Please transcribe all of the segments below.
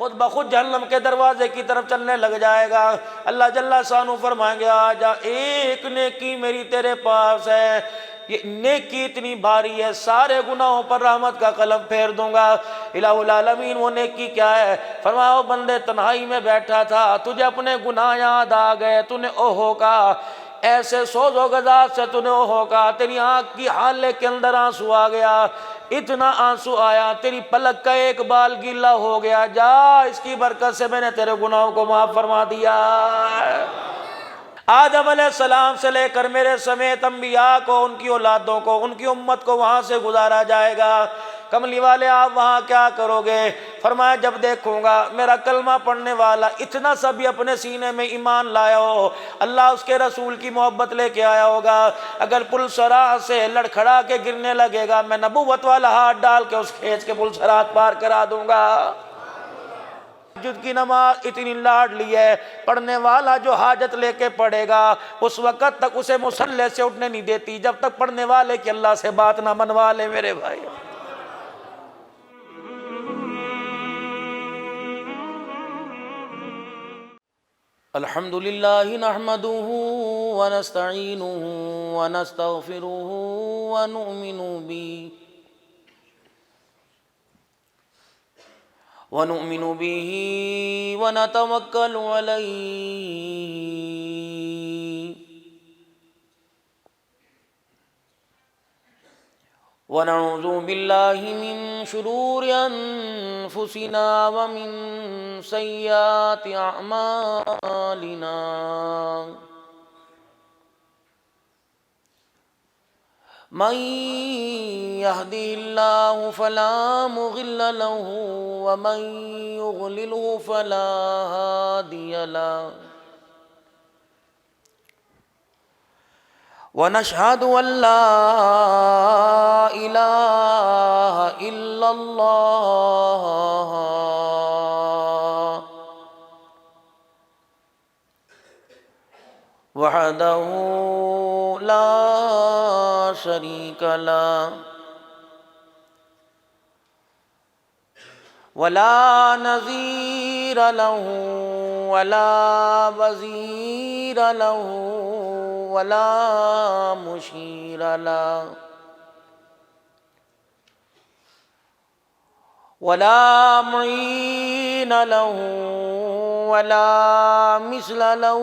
خود بخود جہنم کے دروازے کی طرف چلنے لگ جائے گا۔ اللہ جل شانہ فرمائیں گے آجا ایک نیکی میری تیرے پاس ہے، یہ نیکی اتنی بھاری ہے سارے گناہوں پر رحمت کا قلم پھیر دوں گا۔ الہ العالمین وہ نیکی کیا ہے؟ فرمایا او بندے تنہائی میں بیٹھا تھا، تجھے اپنے گناہ یاد آ گئے، تو نے اوہو کہا، ایسے سوز و غضب سے تو نے اوہو کہا، تیری آنکھ کی حالے کے اندر آنسو آ گیا، اتنا آنسو آیا تیری پلک کا ایک بال گیلا ہو گیا، جا اس کی برکت سے میں نے تیرے گناہوں کو معاف فرما دیا۔ آدم علیہ السلام سے لے کر میرے سمیت انبیاء کو، ان کی اولادوں کو، ان کی امت کو وہاں سے گزارا جائے گا۔ کملی والے آپ وہاں کیا کرو گے؟ فرمایا جب دیکھوں گا میرا کلمہ پڑھنے والا اتنا سا بھی اپنے سینے میں ایمان لایا ہو، اللہ اس کے رسول کی محبت لے کے آیا ہوگا، اگر پل صراط سے لڑکھڑا کے گرنے لگے گا میں نبوت والا ہاتھ ڈال کے اس کھینچ کے پل صراط پار کرا دوں گا۔ تہجد کی نماز اتنی لاڈ لی ہے، پڑھنے والا جو حاجت لے کے پڑھے گا اس وقت تک اسے مصلی سے اٹھنے نہیں دیتی جب تک پڑھنے والے کی اللہ سے بات نہ منوا لے۔ میرے بھائی الحمدللہ نحمدہ ونستعینہ ونستغفرہ ونؤمن به ونتوکل علیہ ونعوذ باللہ من شرور انفسنا ومن سیئات اعمالنا من يهده الله فلا مضل له ومن يضلله فلا هادي له ونشهد أن لا إله إلا الله وحده لا شريك له ولا نظير له ولا وزير له ولا مشير له ولا معين له ولا مثل له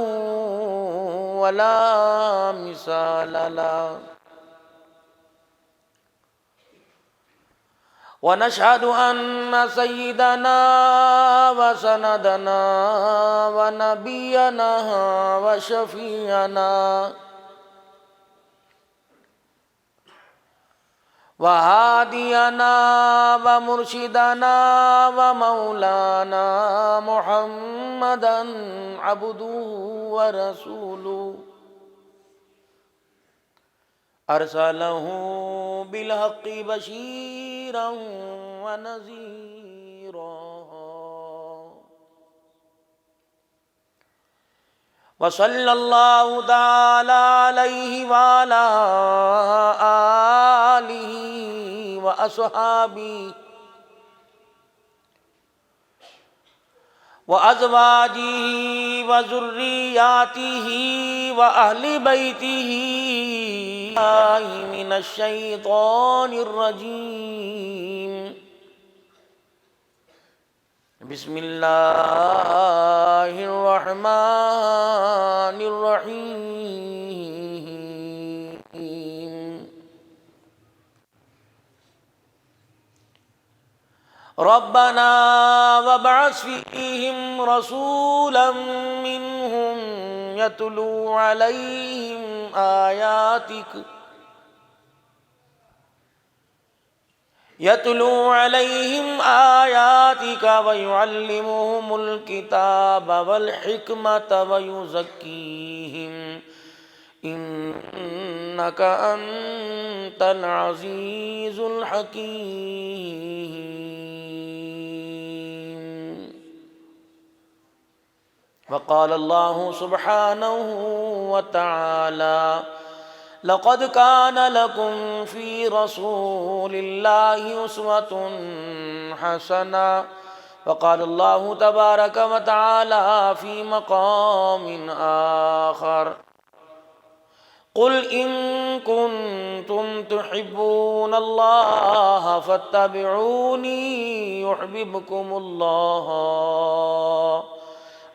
ولا مثال له ونشهد أن سيدنا وسندنا ونبينا وشفيعنا وهادينا ومرشدنا ومولانا محمدا عبده ورسوله أرسله بالحق بشيرا ونذيرا وصلى الله تعالى عليه وعلى آله وأصحابه وأزواجه وذرياته وأهل بيته من الشيطان الرجيم بسم الله الرحمن الرحيم ربنا وابعث فيهم رسولا منهم يتلو عليهم آياتك ويعلمهم الكتاب والحكمة ويزكيهم إنك أنت العزيز الحكيم وقال الله سبحانه وتعالى لقد كان لكم في رسول الله أسوة حسنة وقال اللہ تبارک و تعالی فی مقام آخر قل ان کنتم تحبون اللہ فاتبعونی یحببکم اللہ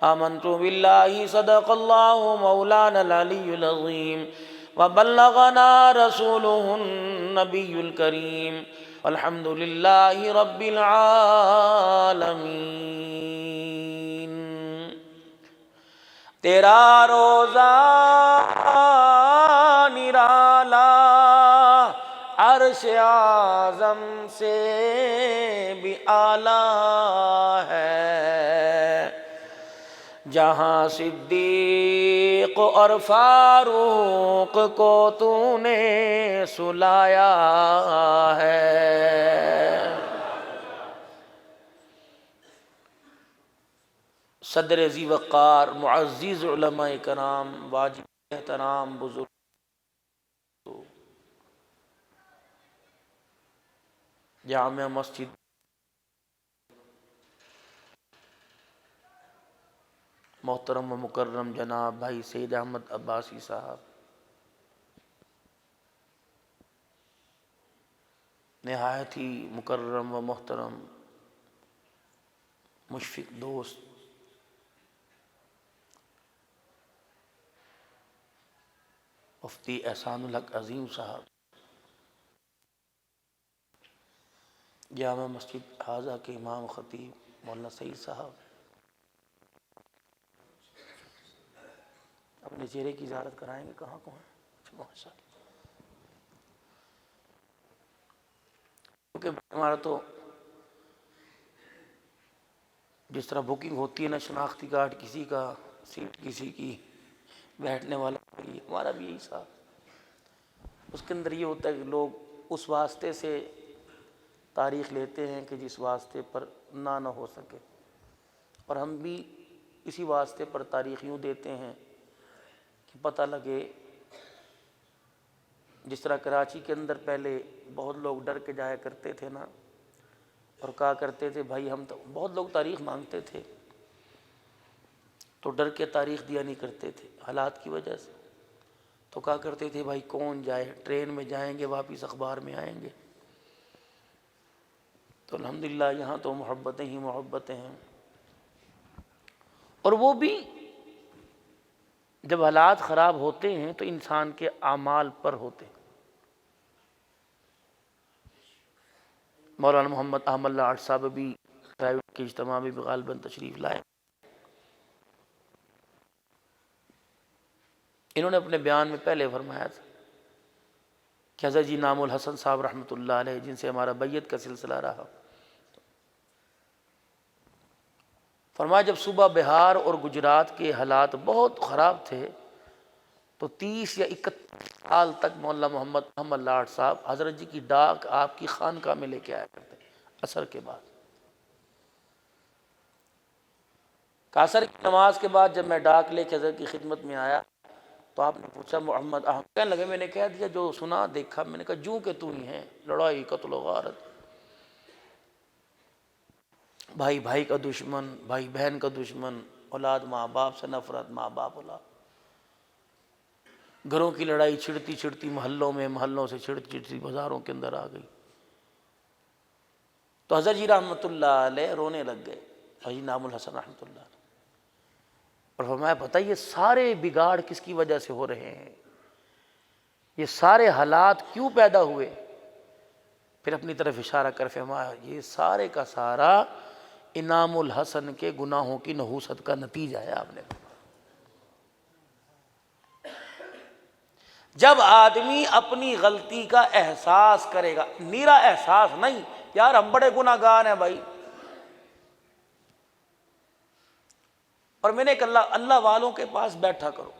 آمنت باللہ صدق اللہ مولانا العلی العظیم وبلغنا رسوله النبی الکریم والحمد للہ رب العالمین۔ تیرا روزہ نرالا عرش اعظم سے بھی اعلیٰ ہے، جہاں صدیق اور فاروق کو تو نے سلایا ہے۔ صدر ذی وقار معزز علماء کرام واجب احترام بزرگ، جامع مسجد محترم و مکرم جناب بھائی سید احمد عباسی صاحب، نہایت ہی مکرم و محترم مشفق دوست مفتی احسان الحق عظیم صاحب، جامع مسجد حاضہ کے امام خطیب مولانا سعید صاحب، اپنے چہرے کی زیارت کرائیں گے، کہاں کون ہے؟ کیونکہ ہمارا تو جس طرح بکنگ ہوتی ہے نا، شناختی کارڈ کسی کا، سیٹ کسی کی، بیٹھنے والا ہمارا بھی یہی صاحب، اس کے اندر یہ ہوتا ہے کہ لوگ اس واسطے سے تاریخ لیتے ہیں کہ جس واسطے پر نہ ہو سکے، اور ہم بھی اسی واسطے پر تاریخ یوں دیتے ہیں کہ پتہ لگے۔ جس طرح کراچی کے اندر پہلے بہت لوگ ڈر کے جایا کرتے تھے نا، اور کہا کرتے تھے بھائی ہم تو، بہت لوگ تاریخ مانگتے تھے تو ڈر کے تاریخ دیا نہیں کرتے تھے حالات کی وجہ سے، تو کہا کرتے تھے بھائی کون جائے، ٹرین میں جائیں گے واپس اخبار میں آئیں گے۔ تو الحمدللہ یہاں تو محبتیں ہی محبتیں ہیں، اور وہ بھی جب حالات خراب ہوتے ہیں تو انسان کے اعمال پر ہوتے ہیں۔ مولانا محمد احمد لاٹ صاحب بھی پرائیویٹ کے اجتماع میں بھی غالباً تشریف لائے، انہوں نے اپنے بیان میں پہلے فرمایا تھا کہ حضرت جی نام الحسن صاحب رحمۃ اللہ علیہ، جن سے ہمارا بیعت کا سلسلہ رہا، فرمایا جب صوبہ بہار اور گجرات کے حالات بہت خراب تھے تو 30 یا 31 سال تک مولانا محمد احمد لاٹ صاحب حضرت جی کی ڈاک آپ کی خانقاہ میں لے کے آیا کرتے عصر کے بعد۔ عصر کی نماز کے بعد جب میں ڈاک لے کے حضرت کی خدمت میں آیا تو آپ نے پوچھا محمد احمد، کہنے لگے میں نے کہہ دیا جو سنا دیکھا، میں نے کہا جوں کہ تو ہی ہیں، لڑائی قتل و غارت، بھائی بھائی کا دشمن، بھائی بہن کا دشمن، اولاد ماں باپ سے نفرت، ماں باپ اولاد، گھروں کی لڑائی چھڑتی چھڑتی محلوں میں، محلوں سے چھڑتی چھڑتی بازاروں کے اندر آ گئی۔ تو حضرت جی رحمۃ اللہ علیہ رونے لگ گئے، حجی نام الحسن رحمۃ اللہ علیہ، اور فرمایا پتہ یہ سارے بگاڑ کس کی وجہ سے ہو رہے ہیں، یہ سارے حالات کیوں پیدا ہوئے؟ پھر اپنی طرف اشارہ کر فرمایا یہ سارے کا سارا انعام الحسن کے گناہوں کی نحوست کا نتیجہ ہے۔ آپ نے جب آدمی اپنی غلطی کا احساس کرے گا، نیرا احساس نہیں یار ہم بڑے گناہ گار ہیں بھائی، اور میں نے ایک اللہ والوں کے پاس بیٹھا کرو،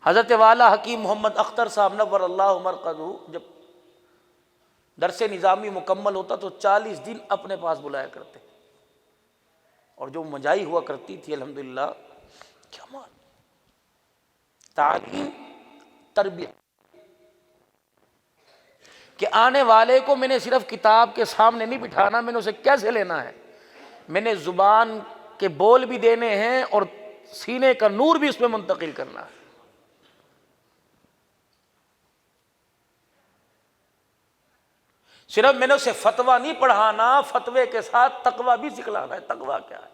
حضرت والا حکیم محمد اختر صاحب نور اللہ مرقدہ جب درس نظامی مکمل ہوتا تو 40 دن اپنے پاس بلایا کرتے، اور جو مجائی ہوا کرتی تھی الحمدللہ، کیا مال تعلیم تربیت، کہ آنے والے کو میں نے صرف کتاب کے سامنے نہیں بٹھانا، میں نے اسے کیسے لینا ہے، میں نے زبان کے بول بھی دینے ہیں اور سینے کا نور بھی اس میں منتقل کرنا ہے۔ صرف میں نے اسے فتویٰ نہیں پڑھانا، فتوے کے ساتھ تقویٰ بھی سکھلانا ہے۔ تقویٰ کیا ہے؟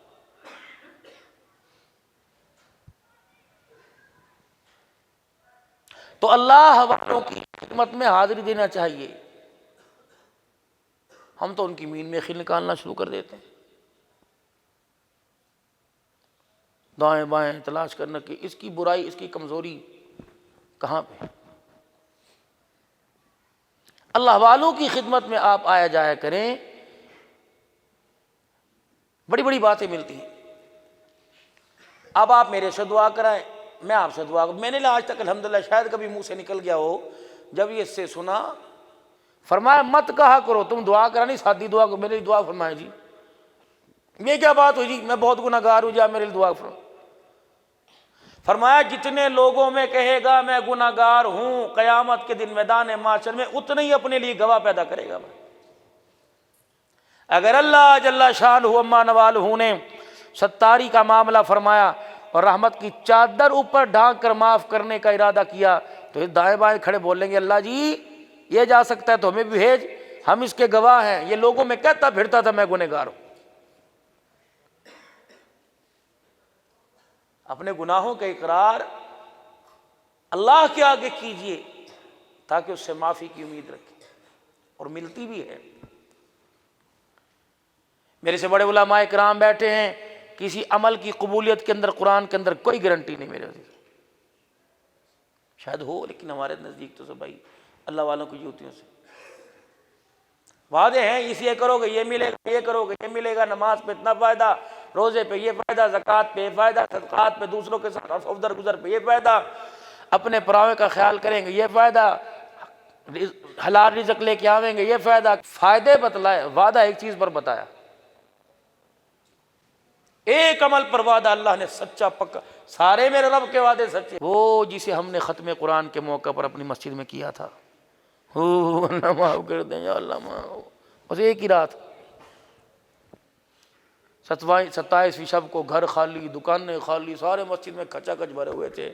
تو اللہ والوں کی خدمت میں حاضری دینا چاہیے، ہم تو ان کی مین میں خل نکالنا شروع کر دیتے ہیں، دائیں بائیں تلاش کرنا کہ اس کی برائی، اس کی کمزوری کہاں پہ۔ اللہ والوں کی خدمت میں آپ آیا جایا کریں، بڑی بڑی باتیں ملتی ہیں۔ اب آپ میرے سے دعا کرائیں، میں آپ سے دعا، میں نے آج تک الحمدللہ شاید کبھی منہ سے نکل گیا ہو، جب یہ اس سے سنا فرمایا مت کہا کرو تم دعا کرانی، سادی دعا کو میرے لیے دعا فرمائے جی۔ یہ کیا بات ہوئی جی، میں بہت گناہ گار ہوں جی، آپ میرے لیے دعا فرمائے۔ فرمایا جتنے لوگوں میں کہے گا میں گناہ گار ہوں، قیامت کے دن میدان محشر میں اتنے ہی اپنے لیے گواہ پیدا کرے گا۔ اگر اللہ جل شانہ عما نوالہ نے ستاری کا معاملہ فرمایا اور رحمت کی چادر اوپر ڈھانک کر معاف کرنے کا ارادہ کیا، تو یہ دائیں بائیں کھڑے بولیں گے اللہ جی یہ جا سکتا ہے تو ہمیں بھی بھیج، ہم اس کے گواہ ہیں، یہ لوگوں میں کہتا پھرتا تھا میں گنہگار ہوں۔ اپنے گناہوں کا اقرار اللہ کے آگے کیجئے تاکہ اس سے معافی کی امید رکھیں، اور ملتی بھی ہے۔ میرے سے بڑے علماء کرام بیٹھے ہیں، کسی عمل کی قبولیت کے اندر قرآن کے اندر کوئی گارنٹی نہیں میرے عزیز، شاید ہو لیکن ہمارے نزدیک تو سب بھائی اللہ والوں کی جوتیوں سے وعدے ہیں، اس یہ کرو گے یہ ملے گا، یہ کرو گے یہ ملے گا، نماز پہ اتنا فائدہ، روزے پہ یہ فائدہ، زکوٰۃ پہ یہ فائدہ، صدقات پہ دوسروں کے ساتھ عفو درگزر پہ یہ فائدہ، اپنے پراوے کا خیال کریں گے یہ فائدہ، حلال رزق لے کے آویں گے یہ فائدہ۔ فائدے بتلائے، وعدہ ایک چیز پر بتایا، ایک عمل پر وعدہ اللہ نے سچا پکا، سارے میرے رب کے وعدے سچے، وہ جسے ہم نے ختم قرآن کے موقع پر اپنی مسجد میں کیا تھا، اللہ معاف کر دیں یا اللہ معاف، بس ایک ہی رات 27ویں شب کو گھر خالی، دکانیں خالی، سارے مسجد میں کھچا کھچ بھرے ہوئے تھے،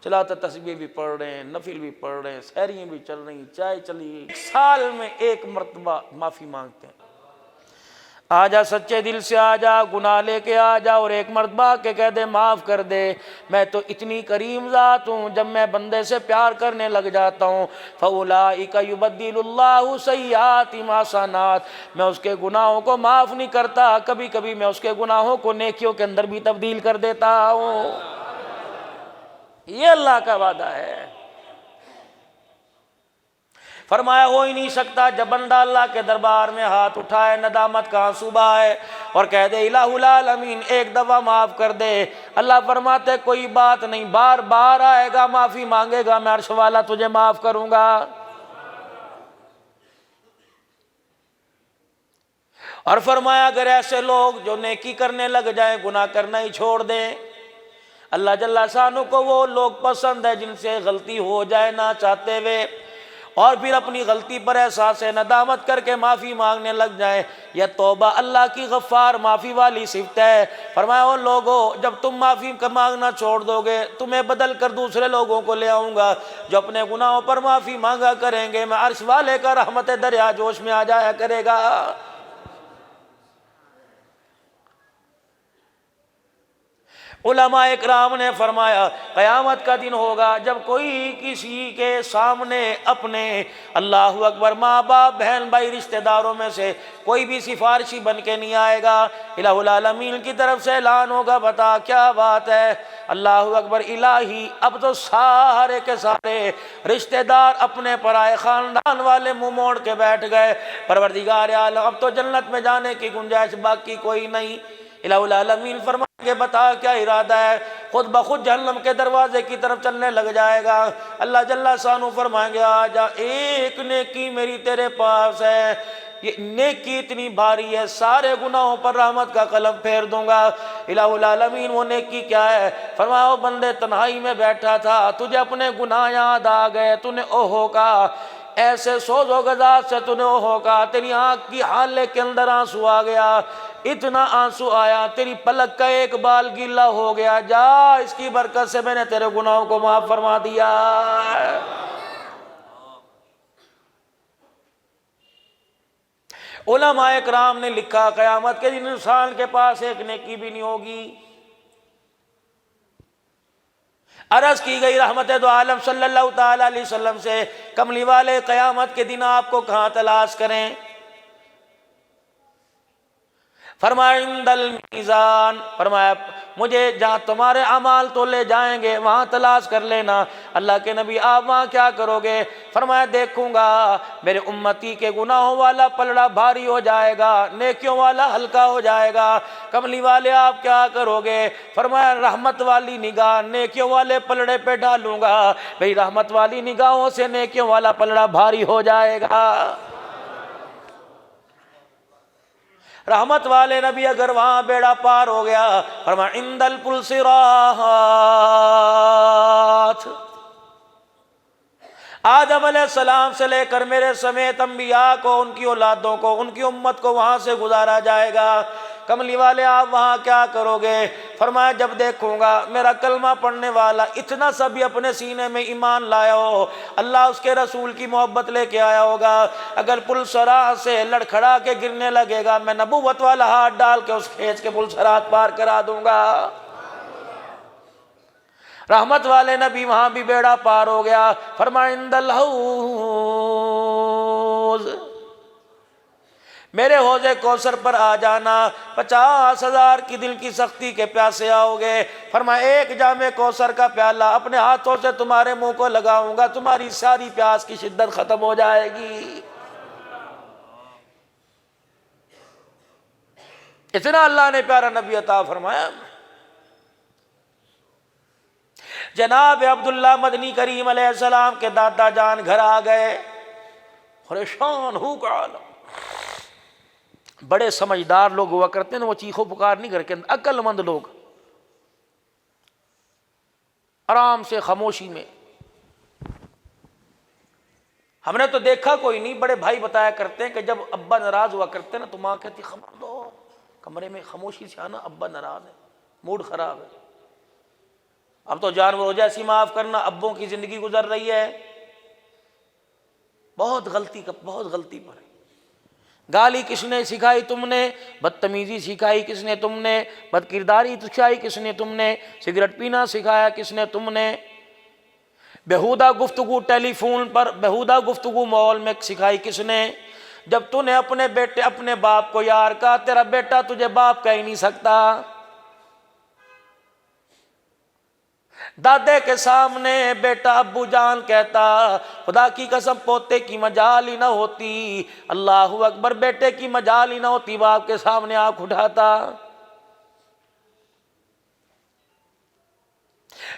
چلاتا تسبیح بھی پڑھ رہے ہیں، نفل بھی پڑھ رہے ہیں، سحریاں بھی چل رہی ہیں، چائے چلی، ایک سال میں ایک مرتبہ معافی مانگتے ہیں، آجا سچے دل سے آجا، گناہ لے کے آجا اور ایک مرتبہ کے کہہ دے معاف کر دے، میں تو اتنی کریم ذات ہوں، جب میں بندے سے پیار کرنے لگ جاتا ہوں فَأُولَٰئِكَ يُبَدِّلُ اللَّهُ سَيِّئَاتِهِمْ حَسَنَاتٍ، میں اس کے گناہوں کو معاف نہیں کرتا، کبھی کبھی میں اس کے گناہوں کو نیکیوں کے اندر بھی تبدیل کر دیتا ہوں۔ یہ اللہ کا وعدہ ہے۔ فرمایا ہو ہی نہیں سکتا جب بندہ اللہ کے دربار میں ہاتھ اٹھائے، ندامت کا آنسو بہائے اور کہہ دے الہ العالمین ایک دفعہ معاف کر دے، اللہ فرماتے کوئی بات نہیں، بار بار آئے گا معافی مانگے گا، میں عرش والا تجھے معاف کروں گا۔ اور فرمایا اگر ایسے لوگ جو نیکی کرنے لگ جائیں گناہ کرنا ہی چھوڑ دیں، اللہ جل شانہ کو وہ لوگ پسند ہے جن سے غلطی ہو جائے نہ چاہتے ہوئے، اور پھر اپنی غلطی پر احساس ندامت کر کے معافی مانگنے لگ جائیں، یہ توبہ اللہ کی غفار معافی والی صفت ہے۔ فرمایا او لوگو جب تم معافی مانگنا چھوڑ دو گے، تمہیں بدل کر دوسرے لوگوں کو لے آؤں گا جو اپنے گناہوں پر معافی مانگا کریں گے، میں عرش والے کا رحمت دریا جوش میں آ جایا کرے گا۔ علماء اکرام نے فرمایا قیامت کا دن ہوگا جب کوئی کسی کے سامنے اپنے اللہ اکبر ماں باپ بہن بھائی رشتہ داروں میں سے کوئی بھی سفارشی بن کے نہیں آئے گا، الہ العالمین کی طرف سے اعلان ہوگا بتا کیا بات ہے، اللہ اکبر الہی اب تو سارے کے سارے رشتہ دار اپنے پرائے خاندان والے منہ موڑ کے بیٹھ گئے، پروردگار عالم اب تو جنت میں جانے کی گنجائش باقی کوئی نہیں۔ الہ العالمین فرمائیں گے بتا کیا ارادہ ہے، خود بخود جہنم کے دروازے کی طرف چلنے لگ جائے گا، اللہ جل شانہ فرمائیں گے آجا ایک نیکی میری تیرے پاس ہے، یہ نیکی اتنی بھاری ہے سارے گناہوں پر رحمت کا قلم پھیر دوں گا۔ الہ العالمین وہ نیکی کیا ہے، فرمایا او بندے تنہائی میں بیٹھا تھا، تجھے اپنے گناہ یاد آ گئے، تو نے اوہو کہا ایسے سوز و غضب سے تو نے ہوگا، تیری آنکھ کی حالے کے اندر آنسو آ گیا، اتنا آنسو آیا تیری پلک کا ایک بال گیلا ہو گیا، جا اس کی برکت سے میں نے تیرے گناہوں کو معاف فرما دیا۔ علماء اکرام نے لکھا قیامت کے دن انسان کے پاس ایک نیکی بھی نہیں ہوگی۔ عرض کی گئی رحمت دو عالم صلی اللہ تعالی علیہ وسلم سے، کملی والے قیامت کے دن آپ کو کہاں تلاش کریں؟ فرمایا عند المیزان، فرمایا مجھے جہاں تمہارے اعمال تو لے جائیں گے وہاں تلاش کر لینا۔ اللہ کے نبی آپ وہاں کیا کرو گے؟ فرمایا دیکھوں گا میرے امتی کے گناہوں والا پلڑا بھاری ہو جائے گا، نیکیوں والا ہلکا ہو جائے گا۔ کملی والے آپ کیا کرو گے؟ فرمایا رحمت والی نگاہ نیکیوں والے پلڑے پہ ڈالوں گا، بھئی رحمت والی نگاہوں سے نیکیوں والا پلڑا بھاری ہو جائے گا۔ رحمت والے نبی اگر وہاں بیڑا پار ہو گیا، فرمایا عند الپلصرات، آدم علیہ السلام سے لے کر میرے سمیت انبیاء کو، ان کی اولادوں کو، ان کی امت کو وہاں سے گزارا جائے گا۔ کملی والے آپ وہاں کیا کرو گے؟ فرمایا جب دیکھوں گا میرا کلمہ پڑھنے والا اتنا سا بھی اپنے سینے میں ایمان لایا ہو، اللہ اس کے رسول کی محبت لے کے آیا ہوگا، اگر پلسرات سے لڑکھڑا کے گرنے لگے گا میں نبوت والا ہاتھ ڈال کے اس کھینچ کے پلسرات پار کرا دوں گا۔ رحمت والے نبی وہاں بھی بیڑا پار ہو گیا، فرمایا عند الحوض، میرے حوض کوثر پر آ جانا، 50,000 کی دل کی سختی کے پیاسے آؤ گے، فرمایا ایک جام کوثر کا پیالہ اپنے ہاتھوں سے تمہارے منہ کو لگاؤں گا، تمہاری ساری پیاس کی شدت ختم ہو جائے گی۔ اتنا اللہ نے پیارا نبی عطا فرمایا۔ جناب عبداللہ مدنی کریم علیہ السلام کے دادا جان گھر آ گئے، پریشان ہو کا عالم۔ بڑے سمجھدار لوگ ہوا کرتے ہیں وہ چیخو پکار نہیں کرتے، عقل مند لوگ آرام سے خاموشی میں۔ ہم نے تو دیکھا کوئی نہیں، بڑے بھائی بتایا کرتے ہیں کہ جب ابا ناراض ہوا کرتے ہیں نا تو ماں کہتی خبر دو، کمرے میں خاموشی سے آنا، ابا ناراض ہے، موڈ خراب ہے۔ اب تو جانوروں جیسی معاف کرنا، ابوں کی زندگی گزر رہی ہے، بہت غلطی پر ہے۔ گالی کس نے سکھائی؟ تم نے۔ بدتمیزی سکھائی کس نے؟ تم نے۔ بد کرداری سکھائی کس نے؟ تم نے۔ سگریٹ پینا سکھایا کس نے؟ تم نے۔ بیہودہ گفتگو ٹیلی فون پر، بیہودہ گفتگو ماحول میں سکھائی کس نے؟ جب تو نے اپنے بیٹے اپنے باپ کو یار کہا، تیرا بیٹا تجھے باپ کہہ ہی نہیں سکتا۔ دادے کے سامنے بیٹا ابو جان کہتا، خدا کی قسم پوتے کی مجال ہی نہ ہوتی، اللہ اکبر، بیٹے کی مجال ہی نہ ہوتی، باپ کے سامنے آنکھ اٹھاتا۔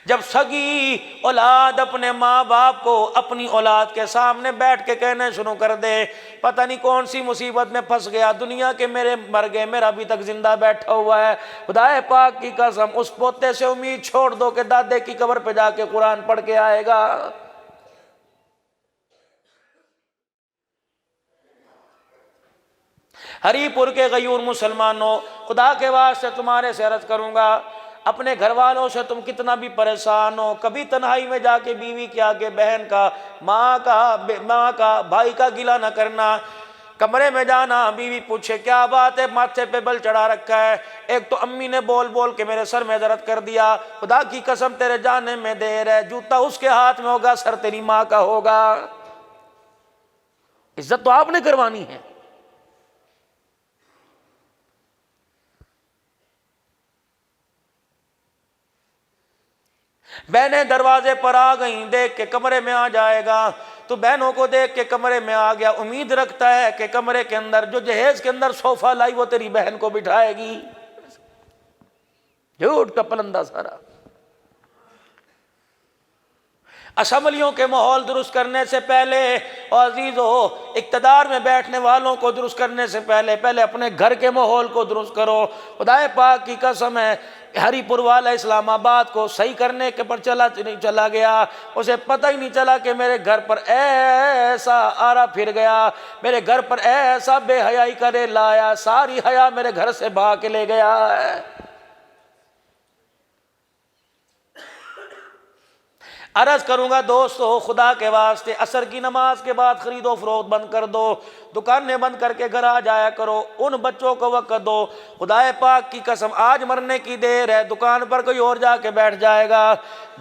جب سگی اولاد اپنے ماں باپ کو اپنی اولاد کے سامنے بیٹھ کے کہنے شروع کر دے، پتہ نہیں کون سی مصیبت میں پھنس گیا، دنیا کے میرے مر گئے، میرا ابھی تک زندہ بیٹھا ہوا ہے، خدا پاک کی قسم اس پوتے سے امید چھوڑ دو کہ دادے کی قبر پہ جا کے قرآن پڑھ کے آئے گا۔ ہری پور کے غیور مسلمانوں، خدا کے واسطے تمہارے سے عرض کروں گا، اپنے گھر والوں سے تم کتنا بھی پریشان ہو، کبھی تنہائی میں جا کے بیوی کے آگے بہن کا، ماں کا، بھائی کا گلہ نہ کرنا۔ کمرے میں جانا، بیوی پوچھے کیا بات ہے، ماتھے پہ بل چڑھا رکھا ہے، ایک تو امی نے بول بول کے میرے سر میں درد کر دیا، خدا کی قسم تیرے جانے میں دیر ہے، جوتا اس کے ہاتھ میں ہوگا، سر تیری ماں کا ہوگا۔ عزت تو آپ نے کروانی ہے۔ بہنیں دروازے پر آ گئیں، دیکھ کے کمرے میں آ جائے گا، تو بہنوں کو دیکھ کے کمرے میں آ گیا، امید رکھتا ہے کہ کمرے کے اندر جو جہیز کے اندر صوفہ لائی وہ تیری بہن کو بٹھائے گی۔ جھوٹ کا پلندہ سارا۔ اسمبلیوں کے ماحول درست کرنے سے پہلے اور عزیزو اقتدار میں بیٹھنے والوں کو درست کرنے سے پہلے اپنے گھر کے ماحول کو درست کرو۔ خدائے پاک کی قسم ہے، ہری پور والا اسلام آباد کو صحیح کرنے کے پر چلا گیا، اسے پتہ ہی نہیں چلا کہ میرے گھر پر ایسا آرا پھر گیا، میرے گھر پر ایسا بے حیائی کا ریلا آیا، ساری حیا میرے گھر سے بھاگ کے لے گیا ہے۔ عرض کروں گا دوستو، خدا کے واسطے عصر کی نماز کے بعد خرید و فروخت بند کر دو، دکانیں بند کر کے گھر آ جایا کرو، ان بچوں کو وقت دو۔ خدائے پاک کی قسم آج مرنے کی دیر ہے، دکان پر کوئی اور جا کے بیٹھ جائے گا،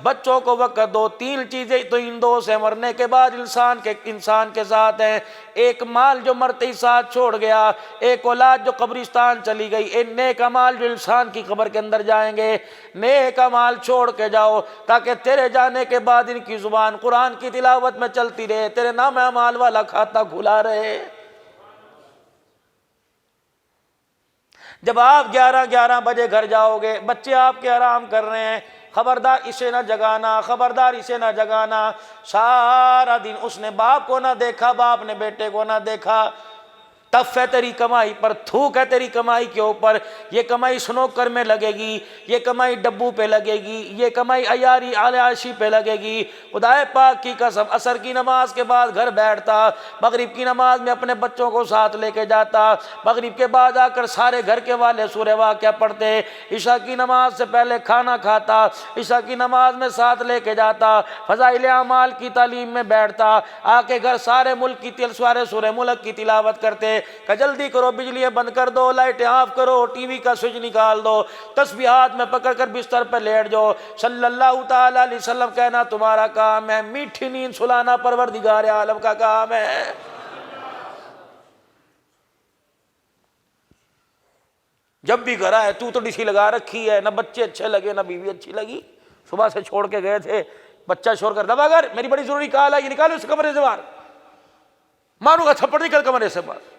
بچوں کو وقت دو۔ تین چیزیں تو ان دو سے مرنے کے بعد انسان کے ساتھ ہیں، ایک مال جو مرتے ہی ساتھ چھوڑ گیا، ایک اولاد جو قبرستان چلی گئی، ایک نیک اعمال جو انسان کی قبر کے اندر جائیں گے۔ نیک اعمال چھوڑ کے جاؤ تاکہ تیرے جانے کے بعد ان کی زبان قرآن کی تلاوت میں چلتی رہے، تیرے نام اعمال والا کھاتا کھلا رہے۔ جب آپ 11 بجے گھر جاؤ گے، بچے آپ کے آرام کر رہے ہیں، خبردار اسے نہ جگانا، خبردار اسے نہ جگانا۔ سارا دن اس نے باپ کو نہ دیکھا، باپ نے بیٹے کو نہ دیکھا، تف ہے تیری کمائی پر، تھوک ہے تیری کمائی کے اوپر، یہ کمائی سنوکر میں لگے گی، یہ کمائی ڈبو پہ لگے گی، یہ کمائی عیاری عیاشی پہ لگے گی۔ خدائے پاک کی قسم عصر کی نماز کے بعد گھر بیٹھتا، مغرب کی نماز میں اپنے بچوں کو ساتھ لے کے جاتا، مغرب کے بعد آ کر سارے گھر کے والے سورہ واقعہ پڑھتے، عشاء کی نماز سے پہلے کھانا کھاتا، عشاء کی نماز میں ساتھ لے کے جاتا، فضائل اعمال کی تعلیم میں بیٹھتا، آ کے گھر سارے ملک کی سارے سورہ ملک کی تلاوت کرتے کہ جلدی کرو، بجلیاں بند کر دو، لائٹیں آف کرو، ٹی وی کا سوئچ نکال دو، تسبیحات میں پکڑ کر بستر پہ لیٹ جاؤ۔ صلی اللہ تعالی علیہ وسلم کہنا تمہارا کام ہے، میٹھی نیند سلانا پروردگار عالم کا کام ہے۔ جب بھی گھر آئے تو ڈی سی لگا رکھی ہے، نہ بچے اچھے لگے نہ بیوی اچھی لگی، صبح سے چھوڑ کے گئے تھے، بچہ شور کر دبا کر میری بڑی ضروری کال ہے، یہ نکالو اس کمرے سے باہر، ماروں گا تھپڑ، نکل کمرے سے باہر۔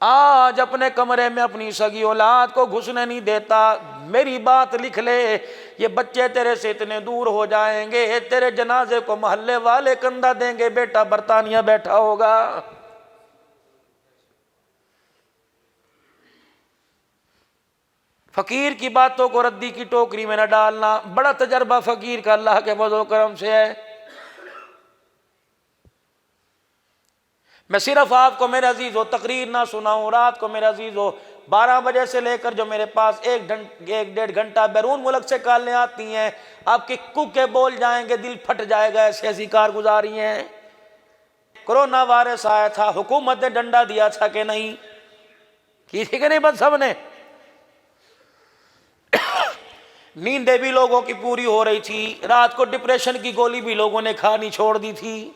آج اپنے کمرے میں اپنی سگی اولاد کو گھسنے نہیں دیتا۔ میری بات لکھ لے، یہ بچے تیرے سے اتنے دور ہو جائیں گے، تیرے جنازے کو محلے والے کندھا دیں گے، بیٹا برطانیہ بیٹھا ہوگا۔ فقیر کی باتوں کو ردی کی ٹوکری میں نہ ڈالنا، بڑا تجربہ فقیر کا اللہ کے فضل و کرم سے ہے۔ میں صرف آپ کو میرے عزیزو تقریر نہ سناؤں، رات کو میرے عزیزو 12 بجے سے لے کر جو میرے پاس ایک ڈیڑھ گھنٹہ بیرون ملک سے کالیں آتی ہیں، آپ کے کوکے بول جائیں گے، دل پھٹ جائے گا، ایسی ایسی کارگزاری ہیں۔ کرونا وائرس آیا تھا، حکومت نے ڈنڈا دیا تھا کہ نہیں؟ کی تھی کہ نہیں؟ بس سب نے نیندیں بھی لوگوں کی پوری ہو رہی تھی، رات کو ڈپریشن کی گولی بھی لوگوں نے کھانی چھوڑ دی تھی۔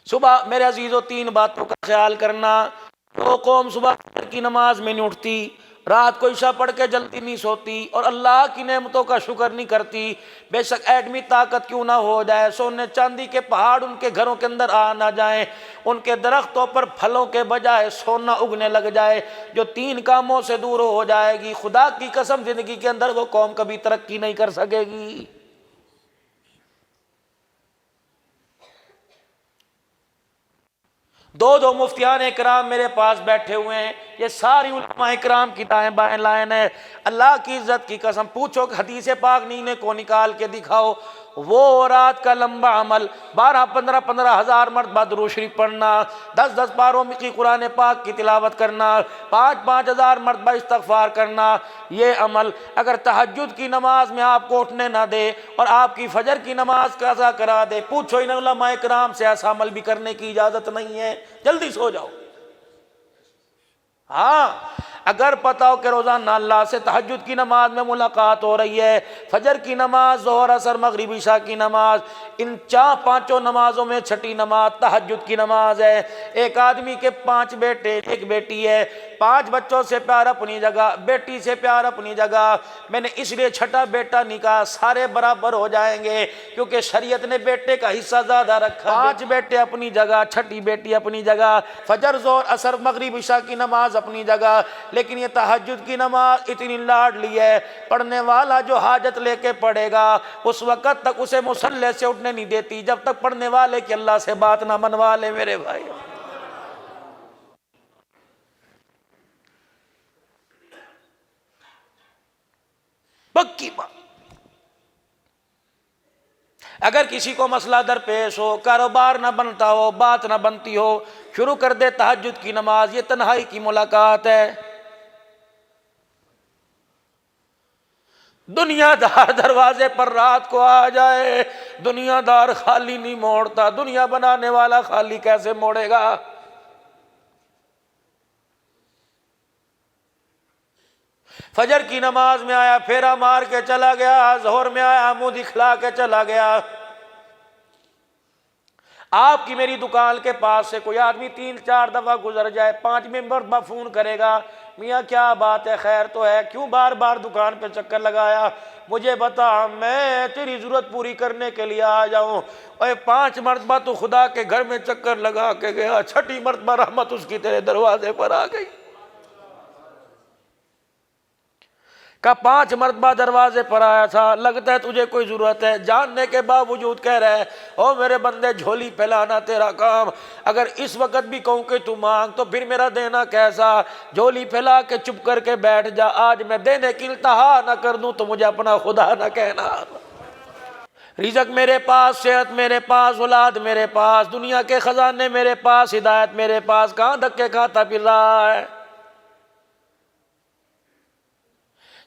صبح میرے عزیزو 3 باتوں کا خیال کرنا، تو قوم صبح کی نماز میں نہیں اٹھتی، رات کو عشاء پڑھ کے جلدی نہیں سوتی، اور اللہ کی نعمتوں کا شکر نہیں کرتی، بے شک ایٹمی طاقت کیوں نہ ہو جائے، سونے چاندی کے پہاڑ ان کے گھروں کے اندر آ نہ جائیں، ان کے درختوں پر پھلوں کے بجائے سونا اگنے لگ جائے، جو 3 کاموں سے دور ہو جائے گی، خدا کی قسم زندگی کے اندر وہ قوم کبھی ترقی نہیں کر سکے گی۔ دو مفتیان اکرام میرے پاس بیٹھے ہوئے ہیں، یہ ساری علماء اکرام کی دائیں بائیں لائن ہے۔ اللہ کی عزت کی قسم پوچھو کہ حدیث پاک نینے کو نکال کے دکھاؤ، وہ رات کا لمبا عمل 12-15 ہزار مرتبہ درود شریف پڑھنا، 10 پاروں کی قرآن پاک کی تلاوت کرنا، 5 ہزار مرتبہ استغفار کرنا، یہ عمل اگر تہجد کی نماز میں آپ کو اٹھنے نہ دے اور آپ کی فجر کی نماز قضا کرا دے، پوچھو ان علماء کرام سے ایسا عمل بھی کرنے کی اجازت نہیں ہے، جلدی سو جاؤ۔ ہاں اگر پتہ ہو کہ روزانہ اللہ سے تہجد کی نماز میں ملاقات ہو رہی ہے، فجر کی نماز، ظہر عصر مغرب عشاء کی نماز، ان 5 نمازوں میں چھٹی نماز تہجد کی نماز ہے۔ ایک آدمی کے 5 بیٹے 1 بیٹی ہے، 5 بچوں سے پیار اپنی جگہ، بیٹی سے پیار اپنی جگہ، میں نے اس لیے چھٹا بیٹا نکاح، سارے برابر ہو جائیں گے کیونکہ شریعت نے بیٹے کا حصہ زیادہ رکھا۔ 5 بیٹے اپنی جگہ، چھٹی بیٹی اپنی جگہ، فجر ظہر عصر مغرب عشاء کی نماز اپنی جگہ، لیکن یہ تہجد کی نماز اتنی لاڈ لی ہے، پڑھنے والا جو حاجت لے کے پڑھے گا اس وقت تک اسے مصلی سے اٹھنے نہیں دیتی جب تک پڑھنے والے کی اللہ سے بات نہ منوا لے۔ میرے بھائی پکی بات، اگر کسی کو مسئلہ درپیش ہو، کاروبار نہ بنتا ہو، بات نہ بنتی ہو، شروع کر دے تہجد کی نماز، یہ تنہائی کی ملاقات ہے۔ دنیا دار دروازے پر رات کو آ جائے، دنیا دار خالی نہیں موڑتا، دنیا بنانے والا خالی کیسے موڑے گا؟ فجر کی نماز میں آیا، پھیرا مار کے چلا گیا، ظہر میں آیا، منہ دکھلا کے چلا گیا۔ آپ کی میری دکان کے پاس سے کوئی آدمی 3-4 دفعہ گزر جائے، 5ویں مرتبہ فون کرے گا، میاں کیا بات ہے، خیر تو ہے، کیوں بار بار دکان پہ چکر لگایا، مجھے بتا، میں تیری ضرورت پوری کرنے کے لیے آ جاؤں۔ اور 5 مرتبہ تو خدا کے گھر میں چکر لگا کے گیا، 6ٹھی مرتبہ رحمت اس کی تیرے دروازے پر آ گئی۔ کا 5 مرتبہ دروازے پر آیا تھا، لگتا ہے تجھے کوئی ضرورت ہے، جاننے کے باوجود کہہ رہے او میرے بندے جھولی پھیلانا تیرا کام، اگر اس وقت بھی کہوں کہ تو مانگ تو پھر میرا دینا کیسا، جھولی پھیلا کے چپ کر کے بیٹھ جا، آج میں دینے کی التہا نہ کر دوں تو مجھے اپنا خدا نہ کہنا۔ رزق میرے پاس، صحت میرے پاس، اولاد میرے پاس، دنیا کے خزانے میرے پاس، ہدایت میرے پاس، کہاں دھکے کھاتا پھر رہا ہے؟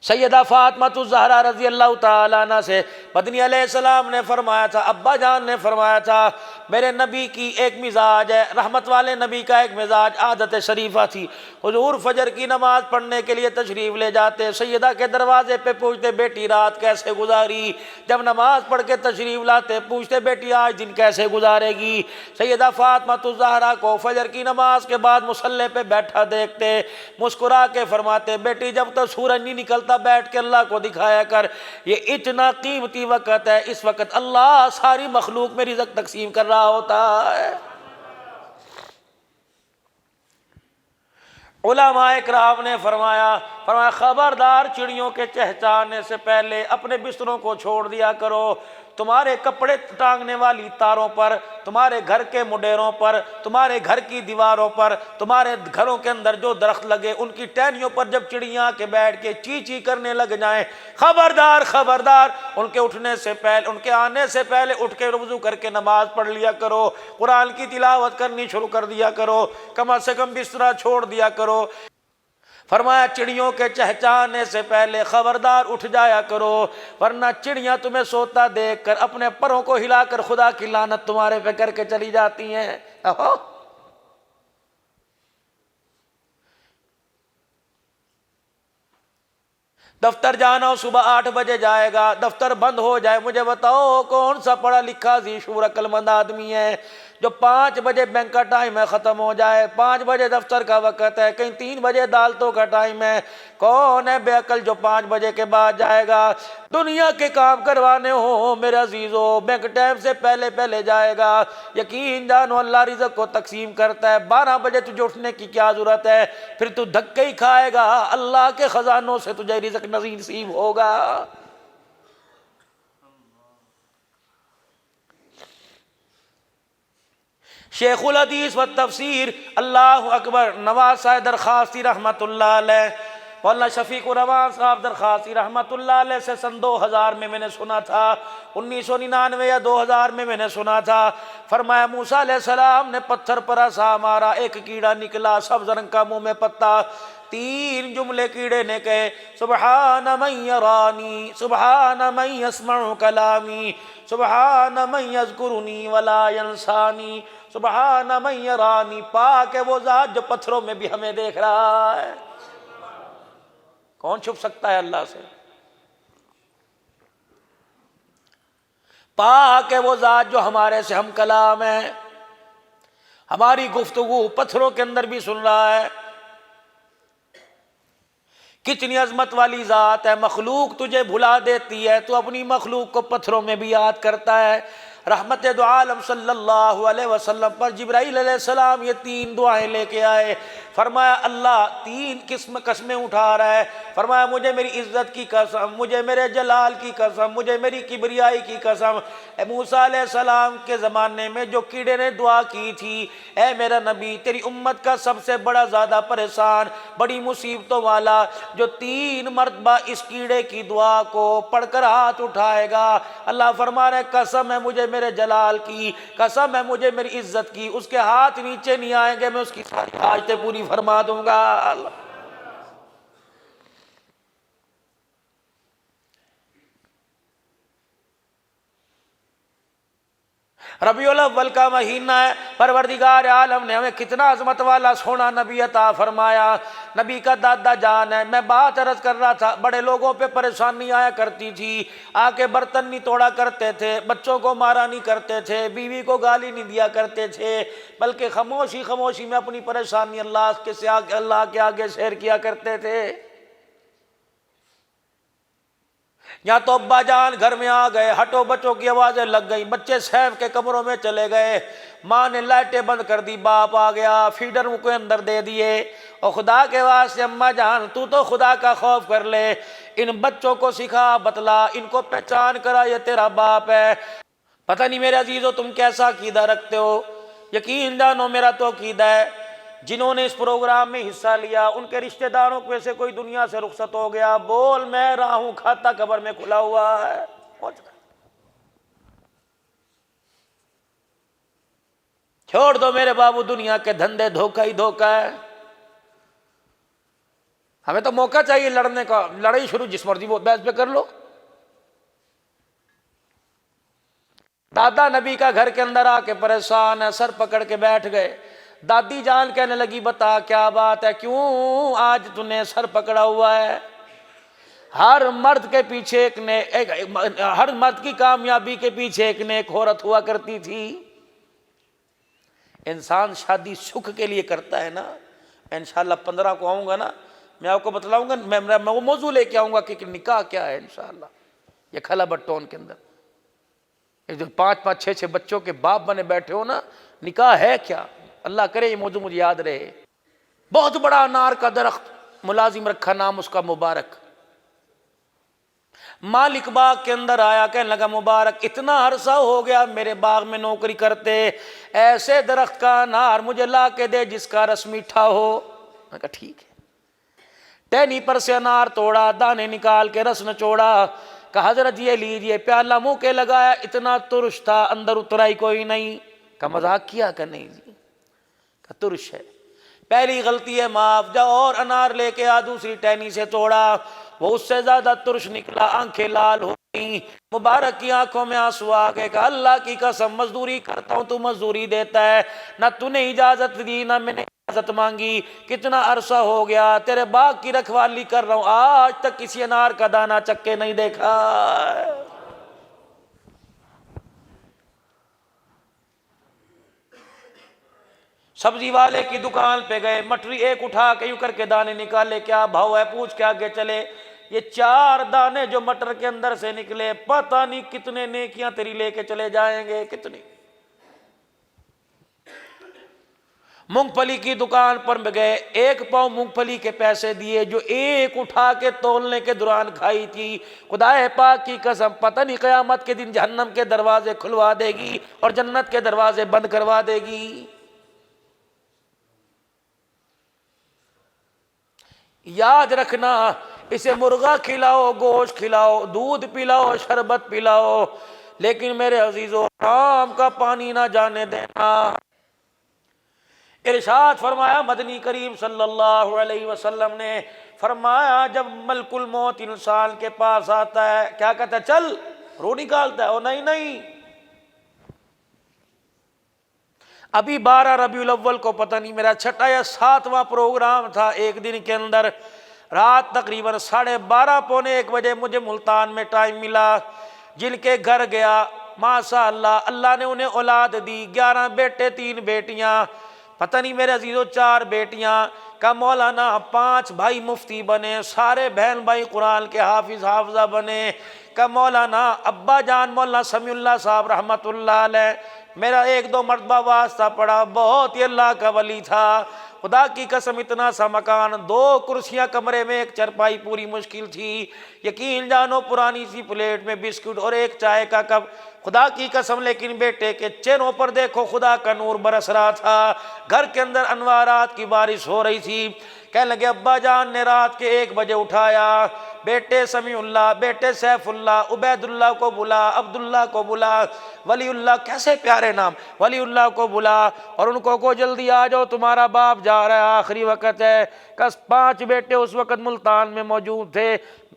سیدہ فاطمہ الزہرا رضی اللہ تعالیٰ عنہ سے مدنی علیہ السلام نے فرمایا تھا، ابا جان نے فرمایا تھا، میرے نبی کی ایک مزاج ہے، رحمت والے نبی کا ایک مزاج، عادت شریفہ تھی، حضور فجر کی نماز پڑھنے کے لیے تشریف لے جاتے، سیدہ کے دروازے پہ پوچھتے بیٹی رات کیسے گزاری، جب نماز پڑھ کے تشریف لاتے پوچھتے بیٹی آج دن کیسے گزارے گی، سیدہ فاطمہ الزہرا کو فجر کی نماز کے بعد مصلی پہ بیٹھا دیکھتے، مسکرا کے فرماتے بیٹی جب تک سورج نہیں نکلتا بیٹھ کے اللہ کو دکھایا کر، یہ اتنا قیمتی وقت ہے، اس وقت اللہ ساری مخلوق میں رزق تقسیم کر رہا ہوتا ہے۔ علماء اکرام نے فرمایا خبردار چڑیوں کے چہچہانے سے پہلے اپنے بستروں کو چھوڑ دیا کرو، تمہارے کپڑے ٹانگنے والی تاروں پر، تمہارے گھر کے مڈیروں پر، تمہارے گھر کی دیواروں پر، تمہارے گھروں کے اندر جو درخت لگے ان کی ٹہنیوں پر جب چڑیاں کے بیٹھ کے چی چی کرنے لگ جائیں، خبردار خبردار، ان کے اٹھنے سے پہلے، ان کے آنے سے پہلے اٹھ کے وضو کر کے نماز پڑھ لیا کرو، قرآن کی تلاوت کرنی شروع کر دیا کرو، کم از کم بستر چھوڑ دیا کرو۔ فرمایا چڑیوں کے چہچہانے سے پہلے خبردار اٹھ جایا کرو، ورنہ چڑیاں تمہیں سوتا دیکھ کر اپنے پروں کو ہلا کر خدا کی لعنت تمہارے پہ کر کے چلی جاتی ہیں۔ دفتر جانا ہو صبح 8 بجے جائے گا، دفتر بند ہو جائے، مجھے بتاؤ کون سا پڑھا لکھا ذی شعور عقل مند آدمی ہے جو 5 بجے بینک کا ٹائم ہے ختم ہو جائے، 5 بجے دفتر کا وقت ہے، کہیں 3 بجے عدالتوں کا ٹائم ہے، کون ہے بے عقل جو 5 بجے کے بعد جائے گا؟ دنیا کے کام کروانے ہو میرے عزیزو بینک ٹائم سے پہلے پہلے جائے گا، یقین جانو اللہ رزق کو تقسیم کرتا ہے، 12 بجے تجھے اٹھنے کی کیا ضرورت ہے؟ پھر تو دھکے ہی کھائے گا، اللہ کے خزانوں سے تجھے رزق نصیب ہوگا۔ شیخ الحدیث والتفسیر اللہ اکبر نواز صاحب درخواستی رحمت اللہ علیہ، مولانا شفیق الرحمان صاحب درخواستی رحمت اللہ علیہ سے سن 2000 میں نے سنا تھا، 1999 یا 2000 میں نے سنا تھا، فرمایا موسیٰ علیہ السلام نے پتھر پر عصا مارا، ایک کیڑا نکلا سبز رنگ کا منہ میں پتا، 3 جملے کیڑے نے کہے، سبحان من یرانی، سبحان من یسمع کلامی، سبحان من یذکرنی ولا ینسانی، سبحان من یرانی، پاک ہے وہ ذات جو پتھروں میں بھی ہمیں دیکھ رہا ہے۔ کون چھپ سکتا ہے اللہ سے؟ پاک ہے وہ ذات جو ہمارے سے ہم کلام ہے، ہماری گفتگو پتھروں کے اندر بھی سن رہا ہے۔ کتنی عظمت والی ذات ہے، مخلوق تجھے بھلا دیتی ہے، تو اپنی مخلوق کو پتھروں میں بھی یاد کرتا ہے۔ رحمت دو عالم صلی اللہ علیہ وسلم پر جبرائیل علیہ السلام یہ 3 دعائیں لے کے آئے، فرمایا اللہ 3 قسمیں اٹھا رہا ہے، فرمایا مجھے میری عزت کی قسم، مجھے میرے جلال کی قسم، مجھے میری کبریائی کی قسم، اے موسیٰ علیہ السلام کے زمانے میں جو کیڑے نے دعا کی تھی، اے میرا نبی تیری امت کا سب سے بڑا زیادہ پریشان، بڑی مصیبتوں والا جو 3 مرتبہ اس کیڑے کی دعا کو پڑھ کر ہاتھ اٹھائے گا، اللہ فرما رہے قسم ہے مجھے میرے جلال کی، قسم ہے مجھے میری عزت کی، اس کے ہاتھ نیچے نہیں آئیں گے، میں اس کی ساری حاجتیں پوری فرما دوں گا۔ ربیع الاول کا مہینہ ہے، پروردگار عالم نے ہمیں کتنا عظمت والا سونا نبی عطا فرمایا۔ نبی کا دادا جان ہے، میں بات عرض کر رہا تھا، بڑے لوگوں پہ پریشانی آیا کرتی تھی، آ کے برتن نہیں توڑا کرتے تھے، بچوں کو مارا نہیں کرتے تھے، بیوی کو گالی نہیں دیا کرتے تھے، بلکہ خاموشی میں اپنی پریشانی اللہ کے آگے شیئر کیا کرتے تھے۔ یا تو ابا جان گھر میں آ گئے، ہٹو بچوں کی آوازیں لگ گئی، بچے سیف کے کمروں میں چلے گئے، ماں نے لائٹیں بند کر دی، باپ آ گیا، فیڈر کو اندر دے دیے، اور خدا کے واسطے اماں جان تو خدا کا خوف کر لے، ان بچوں کو سکھا بتلا، ان کو پہچان کرا یہ تیرا باپ ہے۔ پتہ نہیں میرے عزیزو تم کیسا عقیدہ رکھتے ہو، یقین جانو میرا تو عقیدہ ہے جنہوں نے اس پروگرام میں حصہ لیا ان کے رشتہ داروں میں سے کوئی دنیا سے رخصت ہو گیا، بول میں رہا ہوں، کھاتا قبر میں کھلا ہوا ہے۔ چھوڑ دو میرے بابو دنیا کے دھندے، دھوکہ ہی دھوکہ ہے، ہمیں تو موقع چاہیے لڑنے کا، لڑائی شروع جس مرضی وہ بحث پہ کر لو۔ دادا نبی کا گھر کے اندر آ کے پریشان ہے، سر پکڑ کے بیٹھ گئے، دادی جان کہنے لگی بتا کیا بات ہے، کیوں آج تو نے سر پکڑا ہوا ہے؟ ہر مرد کے پیچھے ہر مرد کی کامیابی کے پیچھے ایک نیک عورت ہوا کرتی تھی۔ انسان شادی سکھ کے لیے کرتا ہے نا، انشاءاللہ 15 کو آؤں گا نا، میں آپ کو بتلاؤں گا، میں وہ موضوع لے کے آؤں گا کہ نکاح کیا ہے انشاءاللہ، یہ کھلا بٹون کے اندر یہ جو 5 6 بچوں کے باپ بنے بیٹھے ہو نا، نکاح ہے کیا؟ اللہ کرے یہ موضوع مجھے یاد رہے۔ بہت بڑا انار کا درخت، ملازم رکھا نام اس کا مبارک، مالک باغ کے اندر آیا، کہنے لگا مبارک اتنا عرصہ ہو گیا میرے باغ میں نوکری کرتے، ایسے درخت کا انار مجھے لا کے دے جس کا رس میٹھا ہو۔ میں کہا ٹھیک ہے، ٹہنی پر سے انار توڑا، دانے نکال کے رس نچوڑا، کہا حضرت یہ لیجئے، پیالہ منہ کے لگایا، اتنا ترش تھا اندر اترائی کوئی نہیں، کہا مذاق کیا کہ نہیں جی، کہا ترش ہے، پہلی غلطی ہے معاف، جا اور انار لے کے آ، دوسری ٹہنی سے توڑا، وہ اس سے زیادہ ترش نکلا، آنکھیں لال ہو گئی، مبارک کی آنکھوں میں آنسو آ گئے، کہا اللہ کی قسم مزدوری کرتا ہوں تو مزدوری دیتا ہے، نہ تو نے اجازت دی نہ میں نے اجازت مانگی، کتنا عرصہ ہو گیا تیرے باغ کی رکھوالی کر رہا ہوں، آج تک کسی انار کا دانہ چک کے نہیں دیکھا۔ سبزی والے کی دکان پہ گئے، مٹری ایک اٹھا کے یوں کر کے دانے نکالے، کیا بھاؤ ہے پوچھ کے آگے چلے، یہ 4 دانے جو مٹر کے اندر سے نکلے پتہ نہیں کتنے نیکیاں تیری لے کے چلے جائیں گے، کتنی۔ مونگ پھلی کی دکان پر گئے، 1 پاؤ مونگ پھلی کے پیسے دیے جو ایک اٹھا کے تولنے کے دوران کھائی تھی، خدا پاک کی قسم پتہ نہیں قیامت کے دن جہنم کے دروازے کھلوا دے گی اور جنت کے دروازے بند کروا دے گی۔ یاد رکھنا، اسے مرغا کھلاؤ، گوشت کھلاؤ، دودھ پلاؤ، شربت پلاؤ، لیکن میرے عزیزو آم کا پانی نہ جانے دینا۔ ارشاد فرمایا مدنی کریم صلی اللہ علیہ وسلم نے فرمایا جب ملک الموت انسان کے پاس آتا ہے کیا کہتا ہے؟ چل، روح نکالتا ہے، او نہیں، ابھی 12 ربیع الاول کو پتہ نہیں میرا 6واں یا 7واں پروگرام تھا، ایک دن کے اندر رات تقریباً 12:30 پونے 1 بجے مجھے ملتان میں ٹائم ملا، جن کے گھر گیا ماشاء اللہ، اللہ نے انہیں اولاد دی، 11 بیٹے 3 بیٹیاں، پتہ نہیں میرے عزیزو 4 بیٹیاں، کہ مولانا 5 بھائی مفتی بنے، سارے بہن بھائی قرآن کے حافظ حافظہ بنے، کہ مولانا ابا جان مولانا سمیع اللہ صاحب رحمۃ اللہ علیہ میرا 1-2 مرتبہ واسطہ پڑا، بہت ہی اللہ کا ولی تھا، خدا کی قسم اتنا سا مکان، 2 کرسیاں کمرے میں، 1 چرپائی پوری مشکل تھی، یقین جانو پرانی سی پلیٹ میں بسکٹ اور 1 چائے کا کپ، خدا کی قسم، لیکن بیٹے کے چہروں پر دیکھو خدا کا نور برس رہا تھا، گھر کے اندر انوارات کی بارش ہو رہی تھی۔ کہنے لگے ابا جان نے رات کے 1 بجے اٹھایا، بیٹے سمیع اللہ، بیٹے سیف اللہ، عبید اللہ کو بلا، عبداللہ کو بلا، ولی اللہ، کیسے پیارے نام، ولی اللہ کو بلا اور ان کو جلدی آ جاؤ، تمہارا باپ جا رہا ہے، آخری وقت ہے۔ 5 بیٹے اس وقت ملتان میں موجود تھے،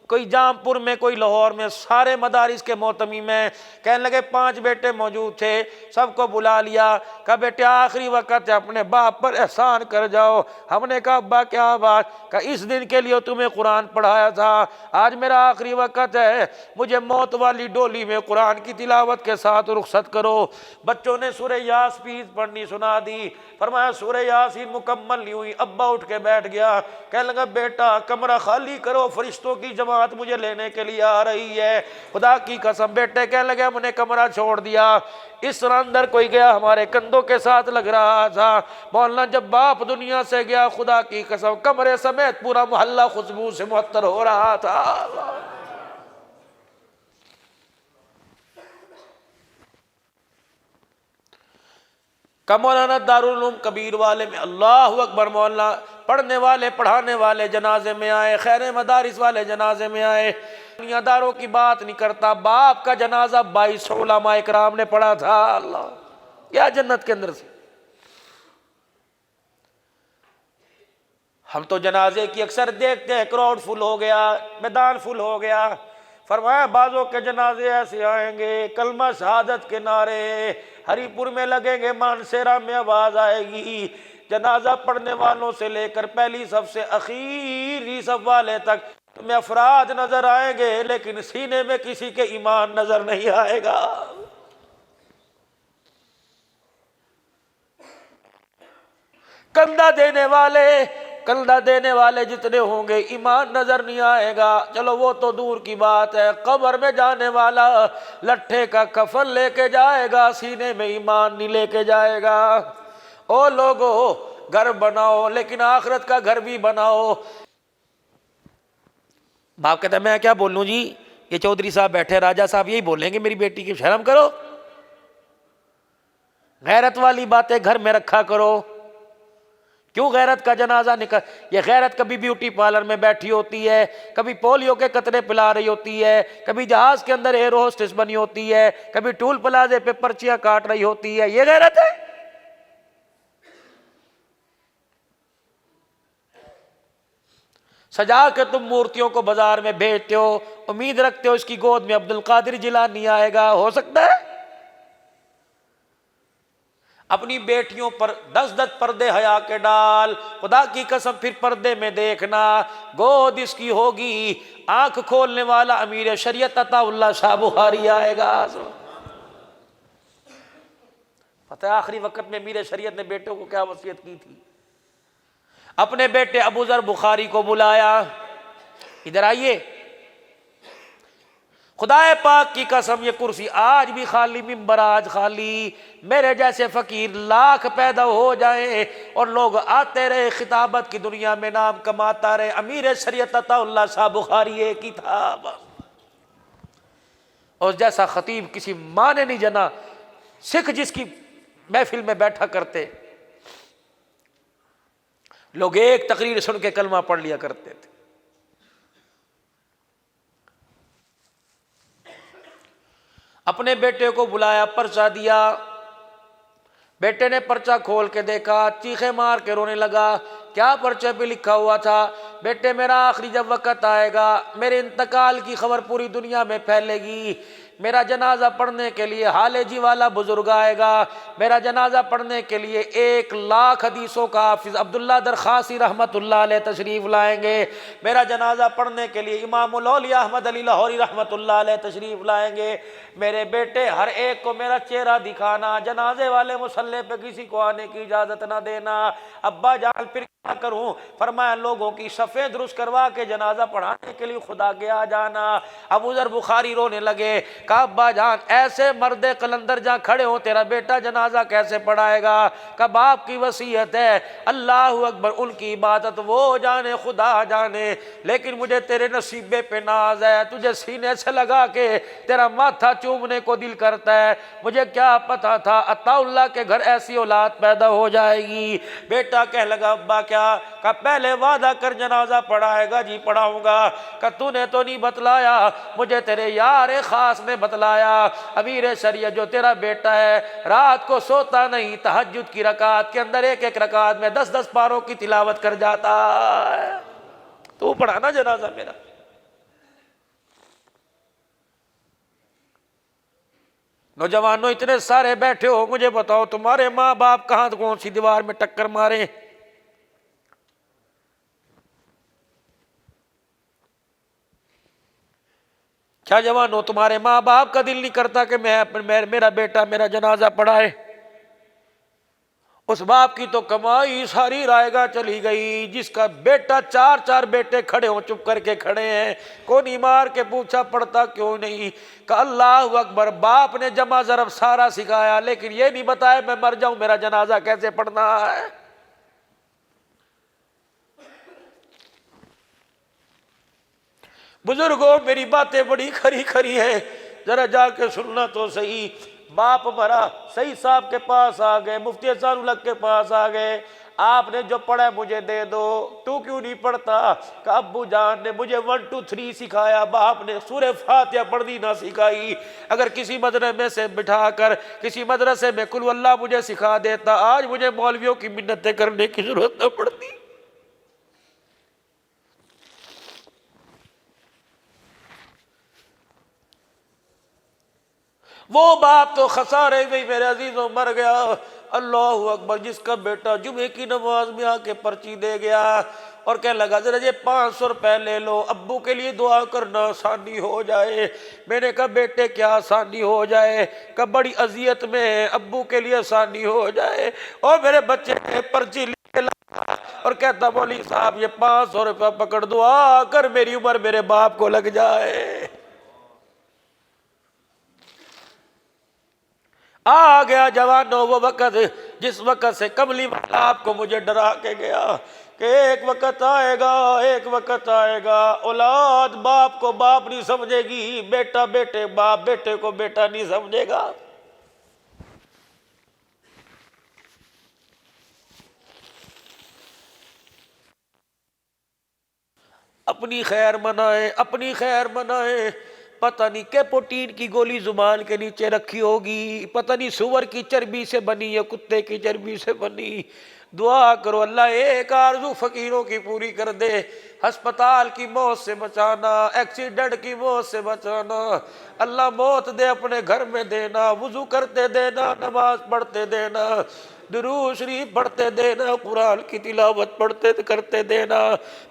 کوئی جام پور میں، کوئی لاہور میں، سارے مدارس کے محتمی میں، کہنے لگے 5 بیٹے موجود تھے، سب کو بلا لیا، کہا بیٹے آخری وقت ہے، اپنے باپ پر احسان کر جاؤ۔ ہم نے کہا ابا کیا بات؟ کہ اس دن کے لیے تمہیں قرآن پڑھایا تھا، آج میرا آخری وقت ہے، مجھے موت والی ڈولی میں قرآن کی تلاوت کے ساتھ رخصت کرو۔ بچوں نے سورہ یاسین پڑھنی سنا دی، فرمایا سورہ یاسین مکمل نہیں ہوئی، ابا اٹھ کے بیٹھ گیا، کہنے لگا بیٹا کمرہ خالی کرو، فرشتوں کی جماعت مجھے لینے کے لیے آ رہی ہے۔ خدا کی قسم بیٹے کہنے لگے ہم نے کمرہ چھوڑ دیا، اس طرح اندر کوئی گیا ہمارے کندھوں کے ساتھ لگ رہا تھا۔ مولانا جب باپ دنیا سے گیا، خدا کی قسم کمرے سمیت پورا محلہ خوشبو سے معطر ہو رہا تھا۔ کہ مولانا دارالعلوم کبیر والے میں اللہ اکبر، مولانا پڑھنے والے پڑھانے والے جنازے میں آئے، خیر مدارس والے جنازے میں آئے، دنیا داروں کی بات نہیں کرتا، باپ کا جنازہ 22 علماء اکرام نے پڑھا تھا۔ اللہ کیا جنت کے اندر سے، ہم تو جنازے کی اکثر دیکھتے ہیں کراؤڈ فل ہو گیا، میدان فل ہو گیا، فرمایا بعضوں کے جنازے ایسے آئیں گے، کلمہ شہادت کے نعرے ہری پور میں لگیں گے، مانسیرا میں آواز آئے گی، جنازہ پڑھنے والوں سے لے کر پہلی صف سے آخری صف والے تک تمہیں افراد نظر آئیں گے، لیکن سینے میں کسی کے ایمان نظر نہیں آئے گا۔ کندھا دینے والے جتنے ہوں گے ایمان نظر نہیں آئے گا، چلو وہ تو دور کی بات ہے، قبر میں جانے والا لٹھے کا کفن لے کے جائے گا، سینے میں ایمان نہیں لے کے جائے گا۔ او لوگو گھر بناؤ، لیکن آخرت کا گھر بھی بناؤ۔ باپ کہتا ہے میں کیا بولوں جی، یہ چودھری صاحب بیٹھے، راجہ صاحب یہی بولیں گے میری بیٹی کی، شرم کرو، غیرت والی باتیں گھر میں رکھا کرو۔ کیوں غیرت کا جنازہ نکل، یہ غیرت کبھی بیوٹی پارلر میں بیٹھی ہوتی ہے، کبھی پولیو کے قطرے پلا رہی ہوتی ہے، کبھی جہاز کے اندر ایئر ہوسٹس بنی ہوتی ہے، کبھی ٹول پلازے پہ پرچیاں کاٹ رہی ہوتی ہے، یہ غیرت ہے؟ سجا کے تم مورتیوں کو بازار میں بھیجتے ہو، امید رکھتے ہو اس کی گود میں عبد القادر جیلانی آئے گا، ہو سکتا ہے؟ اپنی بیٹیوں پر 10 پردے حیا کے ڈال، خدا کی قسم پھر پردے میں دیکھنا، گود اس کی ہوگی، آنکھ کھولنے والا امیر شریعت عطا اللہ شاہ بخاری آئے گا۔ پتہ ہے آخری وقت میں امیر شریعت نے بیٹوں کو کیا وصیت کی تھی؟ اپنے بیٹے ابو ذر بخاری کو بلایا، ادھر آئیے، خدا پاک کی قسم یہ کرسی آج بھی خالی، ممبر آج خالی، میرے جیسے فقیر لاکھ پیدا ہو جائیں اور لوگ آتے رہے، خطابت کی دنیا میں نام کماتا رہے، امیر شریعت عطا اللہ شاہ بخاری ایک ہی تھا، اور جیسا خطیب کسی ماں نے نہیں جنا، سکھ جس کی محفل میں بیٹھا کرتے، لوگ ایک تقریر سن کے کلمہ پڑھ لیا کرتے تھے۔ اپنے بیٹے کو بلایا، پرچہ دیا، بیٹے نے پرچہ کھول کے دیکھا، چیخے مار کے رونے لگا، کیا پرچے پہ لکھا ہوا تھا؟ بیٹے میرا آخری جب وقت آئے گا، میرے انتقال کی خبر پوری دنیا میں پھیلے گی، میرا جنازہ پڑھنے کے لیے حال جی والا بزرگ آئے گا، میرا جنازہ پڑھنے کے لیے 1,00,000 حدیثوں کا حافظ عبداللہ درخاسی رحمۃ اللہ علیہ تشریف لائیں گے، میرا جنازہ پڑھنے کے لیے امام الاولیاء احمد علی لاہوری رحمۃ اللہ علیہ تشریف لائیں گے۔ میرے بیٹے ہر ایک کو میرا چہرہ دکھانا، جنازے والے مصلی پہ کسی کو آنے کی اجازت نہ دینا۔ ابا جان پھر کیا کروں؟ فرمایا لوگوں کی صفیں درست کروا کے جنازہ پڑھانے کے لیے خدا کے آ جانا۔ ابو ذر بخاری رونے لگے، کہا ابا جان ایسے مرد قلندر جہاں کھڑے ہوں تیرا بیٹا جنازہ کیسے پڑھائے گا؟ کہ باپ کی وصیت ہے، اللہ اکبر، ان کی عبادت وہ جانے خدا جانے، لیکن مجھے تیرے نصیبے پہ ناز ہے، تجھے سینے سے لگا کے تیرا ماتھا چومنے کو دل کرتا ہے۔ مجھے کیا پتا تھا عطا اللہ کے گھر ایسی اولاد پیدا ہو جائے گی۔ بیٹا کہہ لگا ابا کیا؟ کہ پہلے وعدہ کر جنازہ پڑھائے گا؟ جی پڑھاؤں گا۔ کہ تو نے تو نہیں بتلایا، مجھے تیرے یار خاص نے بتلایا، امیر شریعت جو تیرا بیٹا ہے رات کو سوتا نہیں، تہجد کی رکعت کے اندر ایک ایک رکعت میں 10 پاروں کی تلاوت کر جاتا ہے، تو پڑھانا جنازہ میرا۔ نوجوانوں اتنے سارے بیٹھے ہو، مجھے بتاؤ تمہارے ماں باپ کہاں کون سی دیوار میں ٹکر مارے؟ کیا جوانوں تمہارے ماں باپ کا دل نہیں کرتا کہ میرا بیٹا میرا جنازہ پڑھائے؟ اس باپ کی تو کمائی ساری رائے گاہ چلی گئی، جس کا بیٹا 4 بیٹے کھڑے ہوں چپ کر کے کھڑے ہیں، کونی مار کے پوچھا پڑھتا کیوں نہیں؟ کہ اللہ اکبر، باپ نے جمع ضرب سارا سکھایا لیکن یہ نہیں بتایا میں مر جاؤں میرا جنازہ کیسے پڑھنا ہے۔ بزرگوں میری باتیں بڑی کھری کھری ہیں، ذرا جا کے سننا تو صحیح۔ باپ مرا، سعید صاحب کے پاس آ گئے، مفتی احسان الحق کے پاس آ گئے، آپ نے جو پڑھا ہے مجھے دے دو۔ تو کیوں نہیں پڑھتا؟ کہ ابو جان نے مجھے 1 2 3 سکھایا، باپ نے سورہ فاتحہ پڑھنی نہ سکھائی۔ اگر کسی مدرسے میں سے بٹھا کر کسی مدرسے میں قل اللہ مجھے سکھا دیتا، آج مجھے مولویوں کی منتیں کرنے کی ضرورت نہ پڑتی۔ وہ باپ تو خسارے میں میرے عزیزوں مر گیا۔ اللہ اکبر، جس کا بیٹا جمعے کی نماز میں آ کے پرچی دے گیا اور کہنے لگا ذرا یہ 500 روپے لے لو، ابو کے لیے دعا کرنا آسانی ہو جائے۔ میں نے کہا بیٹے کیا آسانی ہو جائے؟ کہ بڑی اذیت میں، ابو کے لیے آسانی ہو جائے۔ اور میرے بچے نے پرچی لے لگا اور کہتا مولوی صاحب یہ 500 روپے پکڑ، دعا کر میری عمر میرے باپ کو لگ جائے۔ آ گیا جوانوں وہ وقت جس وقت سے کملی والا آپ کو مجھے ڈرا کے گیا کہ ایک وقت آئے گا، ایک وقت آئے گا، اولاد باپ کو باپ نہیں سمجھے گی، بیٹا باپ بیٹے کو بیٹا نہیں سمجھے گا۔ اپنی خیر منائے، اپنی خیر منائے۔ پتہ نہیں کیپوٹین کی گولی زبان کے نیچے رکھی ہوگی، پتہ نہیں سور کی چربی سے بنی یا کتے کی چربی سے بنی۔ دعا کرو اللہ ایک آرزو فقیروں کی پوری کر دے، ہسپتال کی موت سے بچانا، ایکسیڈنٹ کی موت سے بچانا۔ اللہ موت دے اپنے گھر میں دینا، وضو کرتے دینا، نماز پڑھتے دینا، درود شریف پڑھتے دینا، قرآن کی تلاوت پڑھتے کرتے دینا۔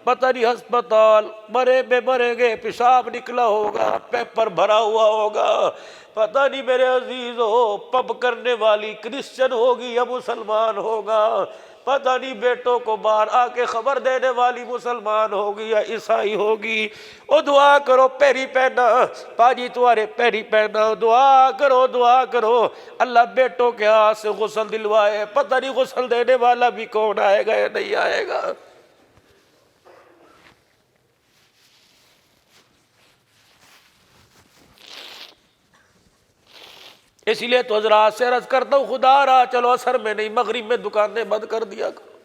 پتہ نہیں ہسپتال مریں گے، پیشاب نکلا ہوگا، پیپر بھرا ہوا ہوگا، پتہ نہیں میرے عزیزو پب کرنے والی کرسچن ہوگی یا مسلمان ہوگا، پتہ نہیں بیٹوں کو باہر آ کے خبر دینے والی مسلمان ہوگی یا عیسائی ہوگی۔ او دعا کرو، پیری پہنا پاجی تمہارے پیری پہنا، دعا کرو اللہ بیٹوں کے ہاتھ سے غسل دلوائے۔ پتہ نہیں غسل دینے والا بھی کون آئے گا یا نہیں آئے گا۔ اس لیے تو حضرات سے عرض کرتا ہوں خدا را چلو اثر میں نہیں مغرب میں دکانیں بند کر دیا کرو۔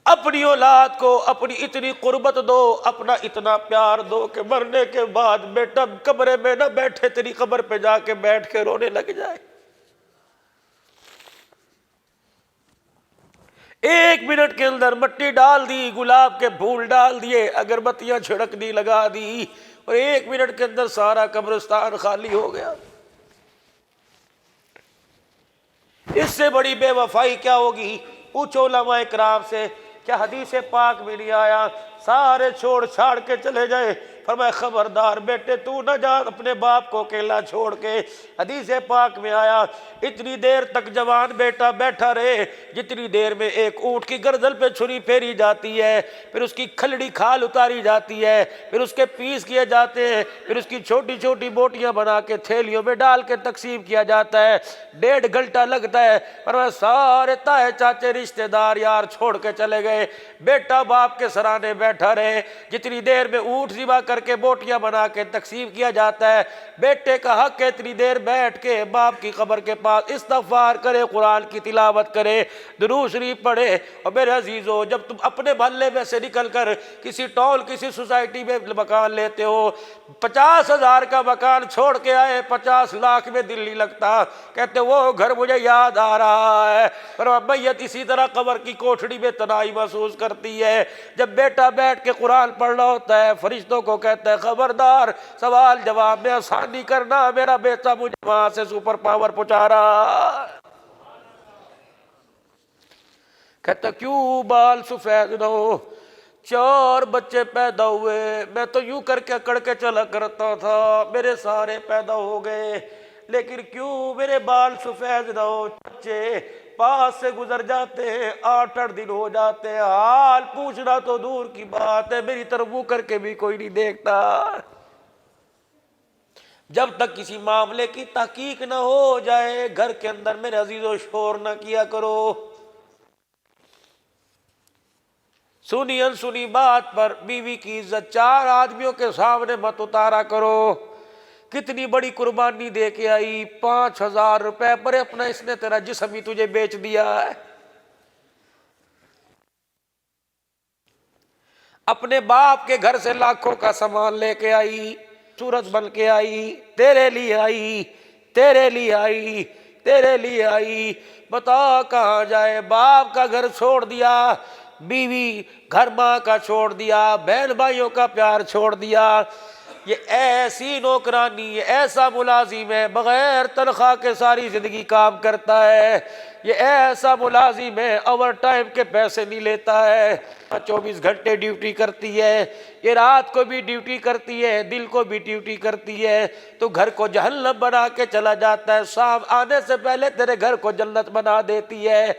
اپنی اولاد کو اپنی اتنی قربت دو، اپنا اتنا پیار دو کہ مرنے کے بعد بیٹا کمرے میں نہ بیٹھے، تیری قبر پہ جا کے بیٹھ کے رونے لگ جائے۔ 1 منٹ کے اندر مٹی ڈال دی، گلاب کے پھول ڈال دیے، اگربتیاں چھڑک دی، لگا دی، اور 1 منٹ کے اندر سارا قبرستان خالی ہو گیا۔ اس سے بڑی بے وفائی کیا ہوگی؟ پوچھو علماء کرام سے، کیا حدیث پاک میں نہیں آیا سارے چھوڑ چھاڑ کے چلے جائے؟ فرمایا خبردار بیٹے تو نہ جا اپنے باپ کو اکیلا چھوڑ کے۔ حدیث پاک میں آیا اتنی دیر تک جوان بیٹا بیٹھا رہے جتنی دیر میں ایک اونٹ کی گردن پہ چھری پھیری جاتی ہے، پھر اس کی کھلڑی کھال اتاری جاتی ہے، پھر اس کے پیس کیے جاتے ہیں، پھر اس کی چھوٹی چھوٹی بوٹیاں بنا کے تھیلیوں میں ڈال کے تقسیم کیا جاتا ہے، 1.5 گھنٹہ لگتا ہے۔ پر سارے تائے چاچے رشتہ دار یار چھوڑ کے چلے گئے، بیٹا باپ کے سرانے بیٹھا رہے۔ جتنی دیر میں اونٹ ذبح کر کے بوٹیاں بنا کے تقسیم کیا جاتا ہے، بیٹے کا حق ہے اتنی دیر بیٹھ کے باپ کی قبر کے پاس استغفار کرے، قرآن کی تلاوت کرے، درود شریف پڑھے۔ اور میرے عزیزو جب تم اپنے محلے میں سے نکل کر کسی ٹول کسی سوسائٹی میں مکان لیتے ہو، 50,000 کا مکان چھوڑ کے آئے، 50 لاکھ میں دل نہیں لگتا، کہتے وہ گھر مجھے یاد آ رہا ہے۔ پر میت اسی طرح قبر کی کوٹھڑی میں تنہائی محسوس کرتی ہے۔ جب بیٹا بیٹھ کے قرآن پڑھ رہا ہوتا ہے، فرشتوں کو کہتا ہے خبردار سوال جواب میں آسانی کرنا، میرا بیٹا مجھے وہاں سے سپر پاور پہنچا رہا ہے۔ کہتا کیوں بال سفید نہ ہو؟ 4 بچے پیدا ہوئے، میں تو یوں کر کے اکڑ کے چلا کرتا تھا، میرے سارے پیدا ہو گئے، لیکن کیوں میرے بال سفید نہ ہو؟ بچے پاس سے گزر جاتے ہیں، 8 دن ہو جاتے ہیں، حال پوچھنا تو دور کی بات ہے، میری طرف منہ کر کے بھی کوئی نہیں دیکھتا۔ جب تک کسی معاملے کی تحقیق نہ ہو جائے گھر کے اندر میرے عزیزو شور نہ کیا کرو۔ سنی انسنی بات پر بیوی کی عزت 4 آدمیوں کے سامنے مت اتارا کرو۔ کتنی بڑی قربانی دے کے آئی، 5,000 روپے پر اپنا اس نے تیرا جسم ہی تجھے بیچ دیا ہے۔ اپنے باپ کے گھر سے لاکھوں کا سامان لے کے آئی، سورج بن کے آئی، تیرے لیے آئی، تیرے لیے آئی، تیرے لیے آئی، بتا کہاں جائے؟ باپ کا گھر چھوڑ دیا، بیوی گھر ماں کا چھوڑ دیا، بہن بھائیوں کا پیار چھوڑ دیا۔ یہ ایسی نوکرانی، یہ ایسا ملازم ہے بغیر تنخواہ کے ساری زندگی کام کرتا ہے، یہ ایسا ملازم ہے اوور ٹائم کے پیسے نہیں لیتا ہے، 24 گھنٹے ڈیوٹی کرتی ہے، یہ رات کو بھی ڈیوٹی کرتی ہے، دل کو بھی ڈیوٹی کرتی ہے، تو گھر کو جہنم بنا کے چلا جاتا ہے، شام آنے سے پہلے تیرے گھر کو جنت بنا دیتی ہے۔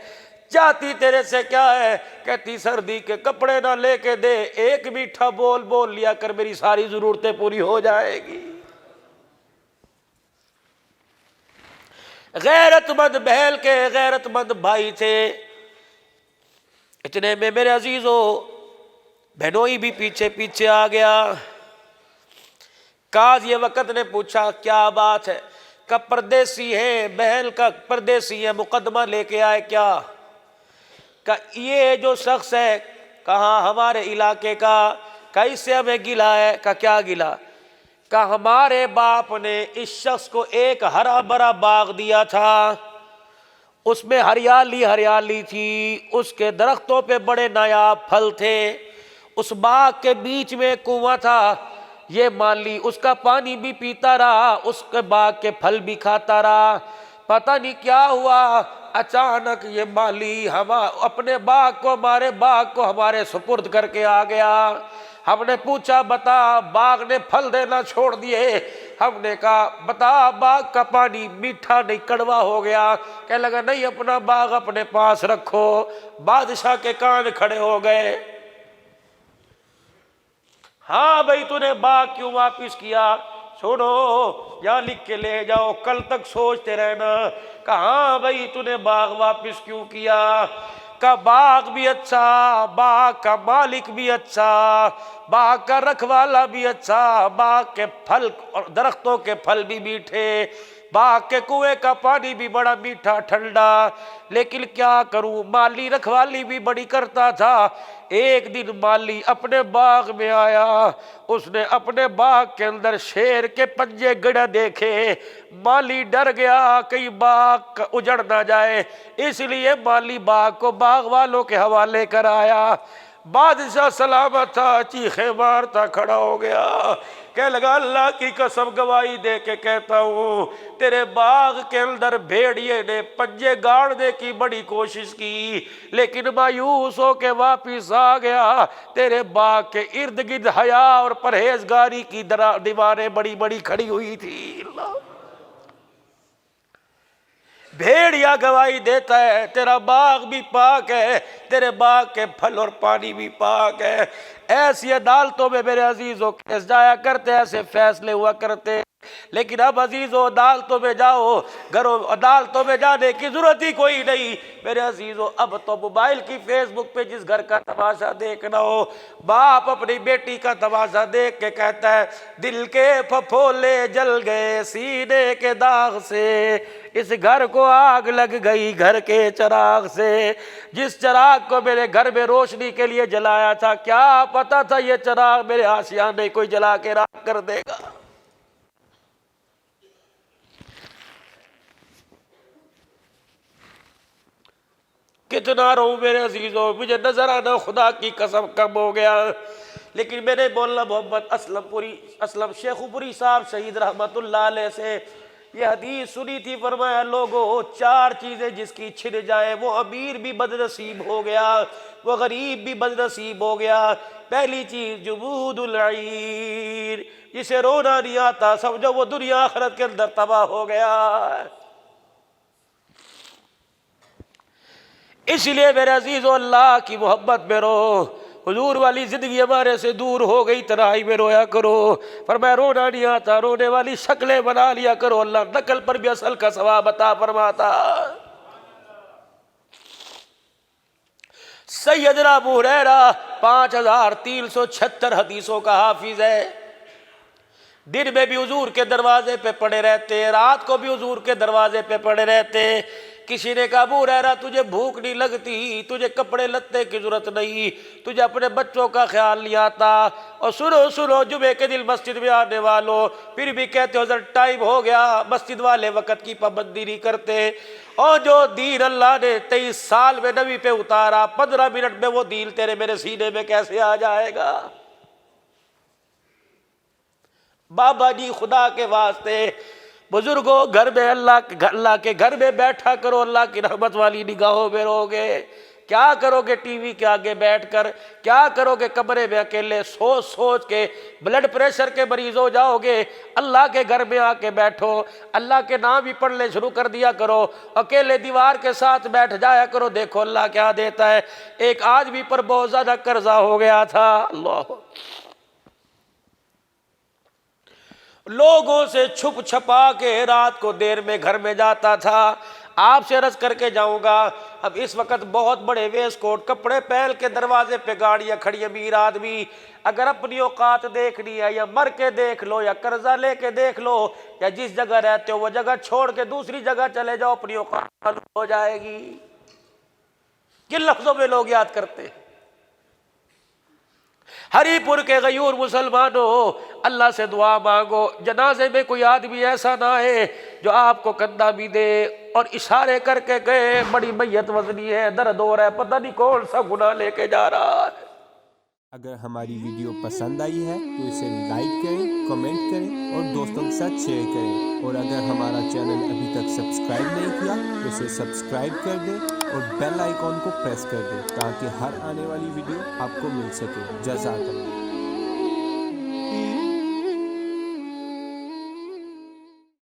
چاہتی تیرے سے کیا ہے؟ کہتی سردی کے کپڑے نہ لے کے دے، ایک میٹھا بول بول لیا کر، میری ساری ضرورتیں پوری ہو جائے گی۔ غیرت مند بہل کے غیرت مند بھائی تھے، اتنے میں میرے عزیزو بہنوئی بھی پیچھے پیچھے آ گیا۔ قاضی وقت نے پوچھا کیا بات ہے؟ کہ پردیسی ہے، بہن کا پردیسی ہے، مقدمہ لے کے آئے کیا؟ کہ یہ جو شخص ہے کہاں ہمارے علاقے کا، کہ اس سے ہمیں گلا ہے۔ کہ کیا گلا؟ کہ ہمارے باپ نے اس شخص کو ایک ہرا بھرا باغ دیا تھا، اس میں ہریالی ہریالی تھی، اس کے درختوں پہ بڑے نایاب پھل تھے، اس باغ کے بیچ میں کنواں تھا، یہ مالی اس کا پانی بھی پیتا رہا، اس کے باغ کے پھل بھی کھاتا رہا۔ پتہ نہیں کیا ہوا، اچانک یہ مالی اپنے باغ کو، ہمارے باغ کو ہمارے سپرد کر کے آ گیا۔ ہم نے پوچھا بتا، باغ نے پھل دینا چھوڑ دیے؟ ہم نے کہا بتا، باغ کا پانی میٹھا نہیں کڑوا ہو گیا؟ کہنے لگا نہیں، اپنا باغ اپنے پاس رکھو۔ بادشاہ کے کان کھڑے ہو گئے۔ ہاں بھائی تو نے باغ کیوں واپس کیا؟ چھوڑو، یہاں لکھ کے لے جاؤ، کل تک سوچتے رہنا۔ کہاں بھائی تو نے باغ واپس کیوں کیا؟ کا باغ بھی اچھا، باغ کا مالک بھی اچھا، باغ کا رکھوالا بھی اچھا، باغ کے پھل اور درختوں کے پھل بھی میٹھے، باغ کے کنویں کا پانی بھی بڑا میٹھا ٹھنڈا، لیکن کیا کروں، مالی رکھوالی بھی بڑی کرتا تھا۔ ایک دن مالی اپنے باغ میں آیا، اس نے اپنے باغ کے اندر شیر کے پنجے گڑے دیکھے، مالی ڈر گیا کہیں باغ اجڑ نہ جائے، اس لیے مالی باغ کو باغ والوں کے حوالے کر آیا۔ بادشاہ سلامت تھا، چیخے مارتا کھڑا ہو گیا، کہنے لگا اللہ کی قسم گواہی دے کے کہتا ہوں تیرے باغ کے اندر بھیڑیے نے پنجے گاڑنے کی بڑی کوشش کی لیکن مایوس ہو کے واپس آ گیا۔ تیرے باغ کے ارد گرد حیا اور پرہیزگاری کی دیواریں بڑی بڑی کھڑی ہوئی تھی۔ اللہ، بھیڑیا گواہی دیتا ہے تیرا باغ بھی پاک ہے، تیرے باغ کے پھل اور پانی بھی پاک ہے۔ ایسی عدالتوں میں میرے عزیزوں کیس جایا کرتے، ایسے فیصلے ہوا کرتے، لیکن اب عزیزوں عدالتوں میں جاؤ، گھروں عدالتوں میں جانے کی ضرورت ہی کوئی نہیں میرے عزیزوں۔ اب تو موبائل کی فیس بک پہ جس گھر کا تماشا دیکھنا ہو، باپ اپنی بیٹی کا تماشا دیکھ کے کہتا ہے دل کے پھپھولے جل گئے سینے کے داغ سے، اس گھر کو آگ لگ گئی گھر کے چراغ سے، جس چراغ کو میرے گھر میں روشنی کے لیے جلایا تھا کیا پتا تھا یہ چراغ میرے آشیانے کوئی جلا کے راکھ کر دے گا۔ کتنا رہوں میرے عزیزوں، مجھے نظر آنا خدا کی قسم کم ہو گیا، لیکن میں نے مولانا محمد اسلم شیخو پوری صاحب شہید رحمت اللہ علیہ سے یہ حدیث سنی تھی۔ فرمایا لوگوں، چار چیزیں جس کی چھن جائے وہ امیر بھی بدنصیب ہو گیا، وہ غریب بھی بدنصیب ہو گیا۔ پہلی چیز جمود العیر، جسے رونا نہیں آتا سمجھو وہ دنیا آخرت کے اندر تباہ ہو گیا۔ اس لیے میرے عزیزو اللہ کی محبت میں رو، حضور والی زندگی ہمارے سے دور ہو گئی، تنہائی میں رویا کرو۔ فرمایا رونا نہیں آتا، رونے والی شکلیں بنا لیا کرو، اللہ نقل پر بھی اصل کا ثواب عطا فرماتا۔ سیدنا ابو ہریرہ 5376 حدیثوں کا حافظ ہے، دن میں بھی حضور کے دروازے پہ پڑے رہتے، رات کو بھی حضور کے دروازے پہ پڑے رہتے۔ کسی نے کہا ابو ہریرہ تجھے بھوک نہیں لگتی، تجھے کپڑے لتے کی ضرورت نہیں، تجھے اپنے بچوں کا خیال نہیں آتا، اور سنو جمعے کے دن مسجد میں آنے والوں پھر بھی کہتے ہو حضرت ٹائم ہو گیا، مسجد والے وقت کی پابندی نہیں کرتے۔ اور جو دین اللہ نے 23 سال میں نبی پہ اتارا، 15 منٹ میں وہ دین تیرے میرے سینے میں کیسے آ جائے گا؟ بابا جی خدا کے واسطے بزرگوں، گھر میں اللہ کے گھر میں بیٹھا کرو، اللہ کی رحمت والی نگاہوں میں رہو گے۔ کیا کرو گے ٹی وی کے آگے بیٹھ کر؟ کیا کرو گے کمرے میں اکیلے سوچ سوچ کے بلڈ پریشر کے مریض ہو جاؤ گے؟ اللہ کے گھر میں آ کے بیٹھو، اللہ کے نام ہی پڑھنے شروع کر دیا کرو، اکیلے دیوار کے ساتھ بیٹھ جایا کرو، دیکھو اللہ کیا دیتا ہے۔ ایک آدمی پر بہت زیادہ قرضہ ہو گیا تھا، اللہ، لوگوں سے چھپ چھپا کے رات کو دیر میں گھر میں جاتا تھا۔ آپ سے عرض کر کے جاؤں گا، اب اس وقت بہت بڑے ویسٹ کوٹ کپڑے پہن کے دروازے پہ گاڑیاں کھڑی، امیر آدمی اگر اپنی اوقات دیکھنی ہے یا مر کے دیکھ لو یا قرضہ لے کے دیکھ لو یا جس جگہ رہتے ہو وہ جگہ چھوڑ کے دوسری جگہ چلے جاؤ، اپنی اوقات ہو جائے گی۔ کن لفظوں میں لوگ یاد کرتے ہیں؟ ہری پور کے غیور مسلمانوں، اللہ سے دعا مانگو جنازے میں کوئی آدمی ایسا نہ ہے جو آپ کو کندھا بھی دے اور اشارے کر کے کہے بڑی میت وزنی ہے، درد ہو رہا ہے، پتہ نہیں کون سا گناہ لے کے جا رہا ہے۔ اگر ہماری ویڈیو پسند آئی ہے تو اسے لائک کریں، کمنٹ کریں اور دوستوں کے ساتھ شیئر کریں، اور اگر ہمارا چینل ابھی تک سبسکرائب نہیں کیا تو اسے سبسکرائب کر دیں اور بیل آئیکن کو پریس کر دیں تاکہ ہر آنے والی ویڈیو آپ کو مل سکے۔ جزاک اللہ۔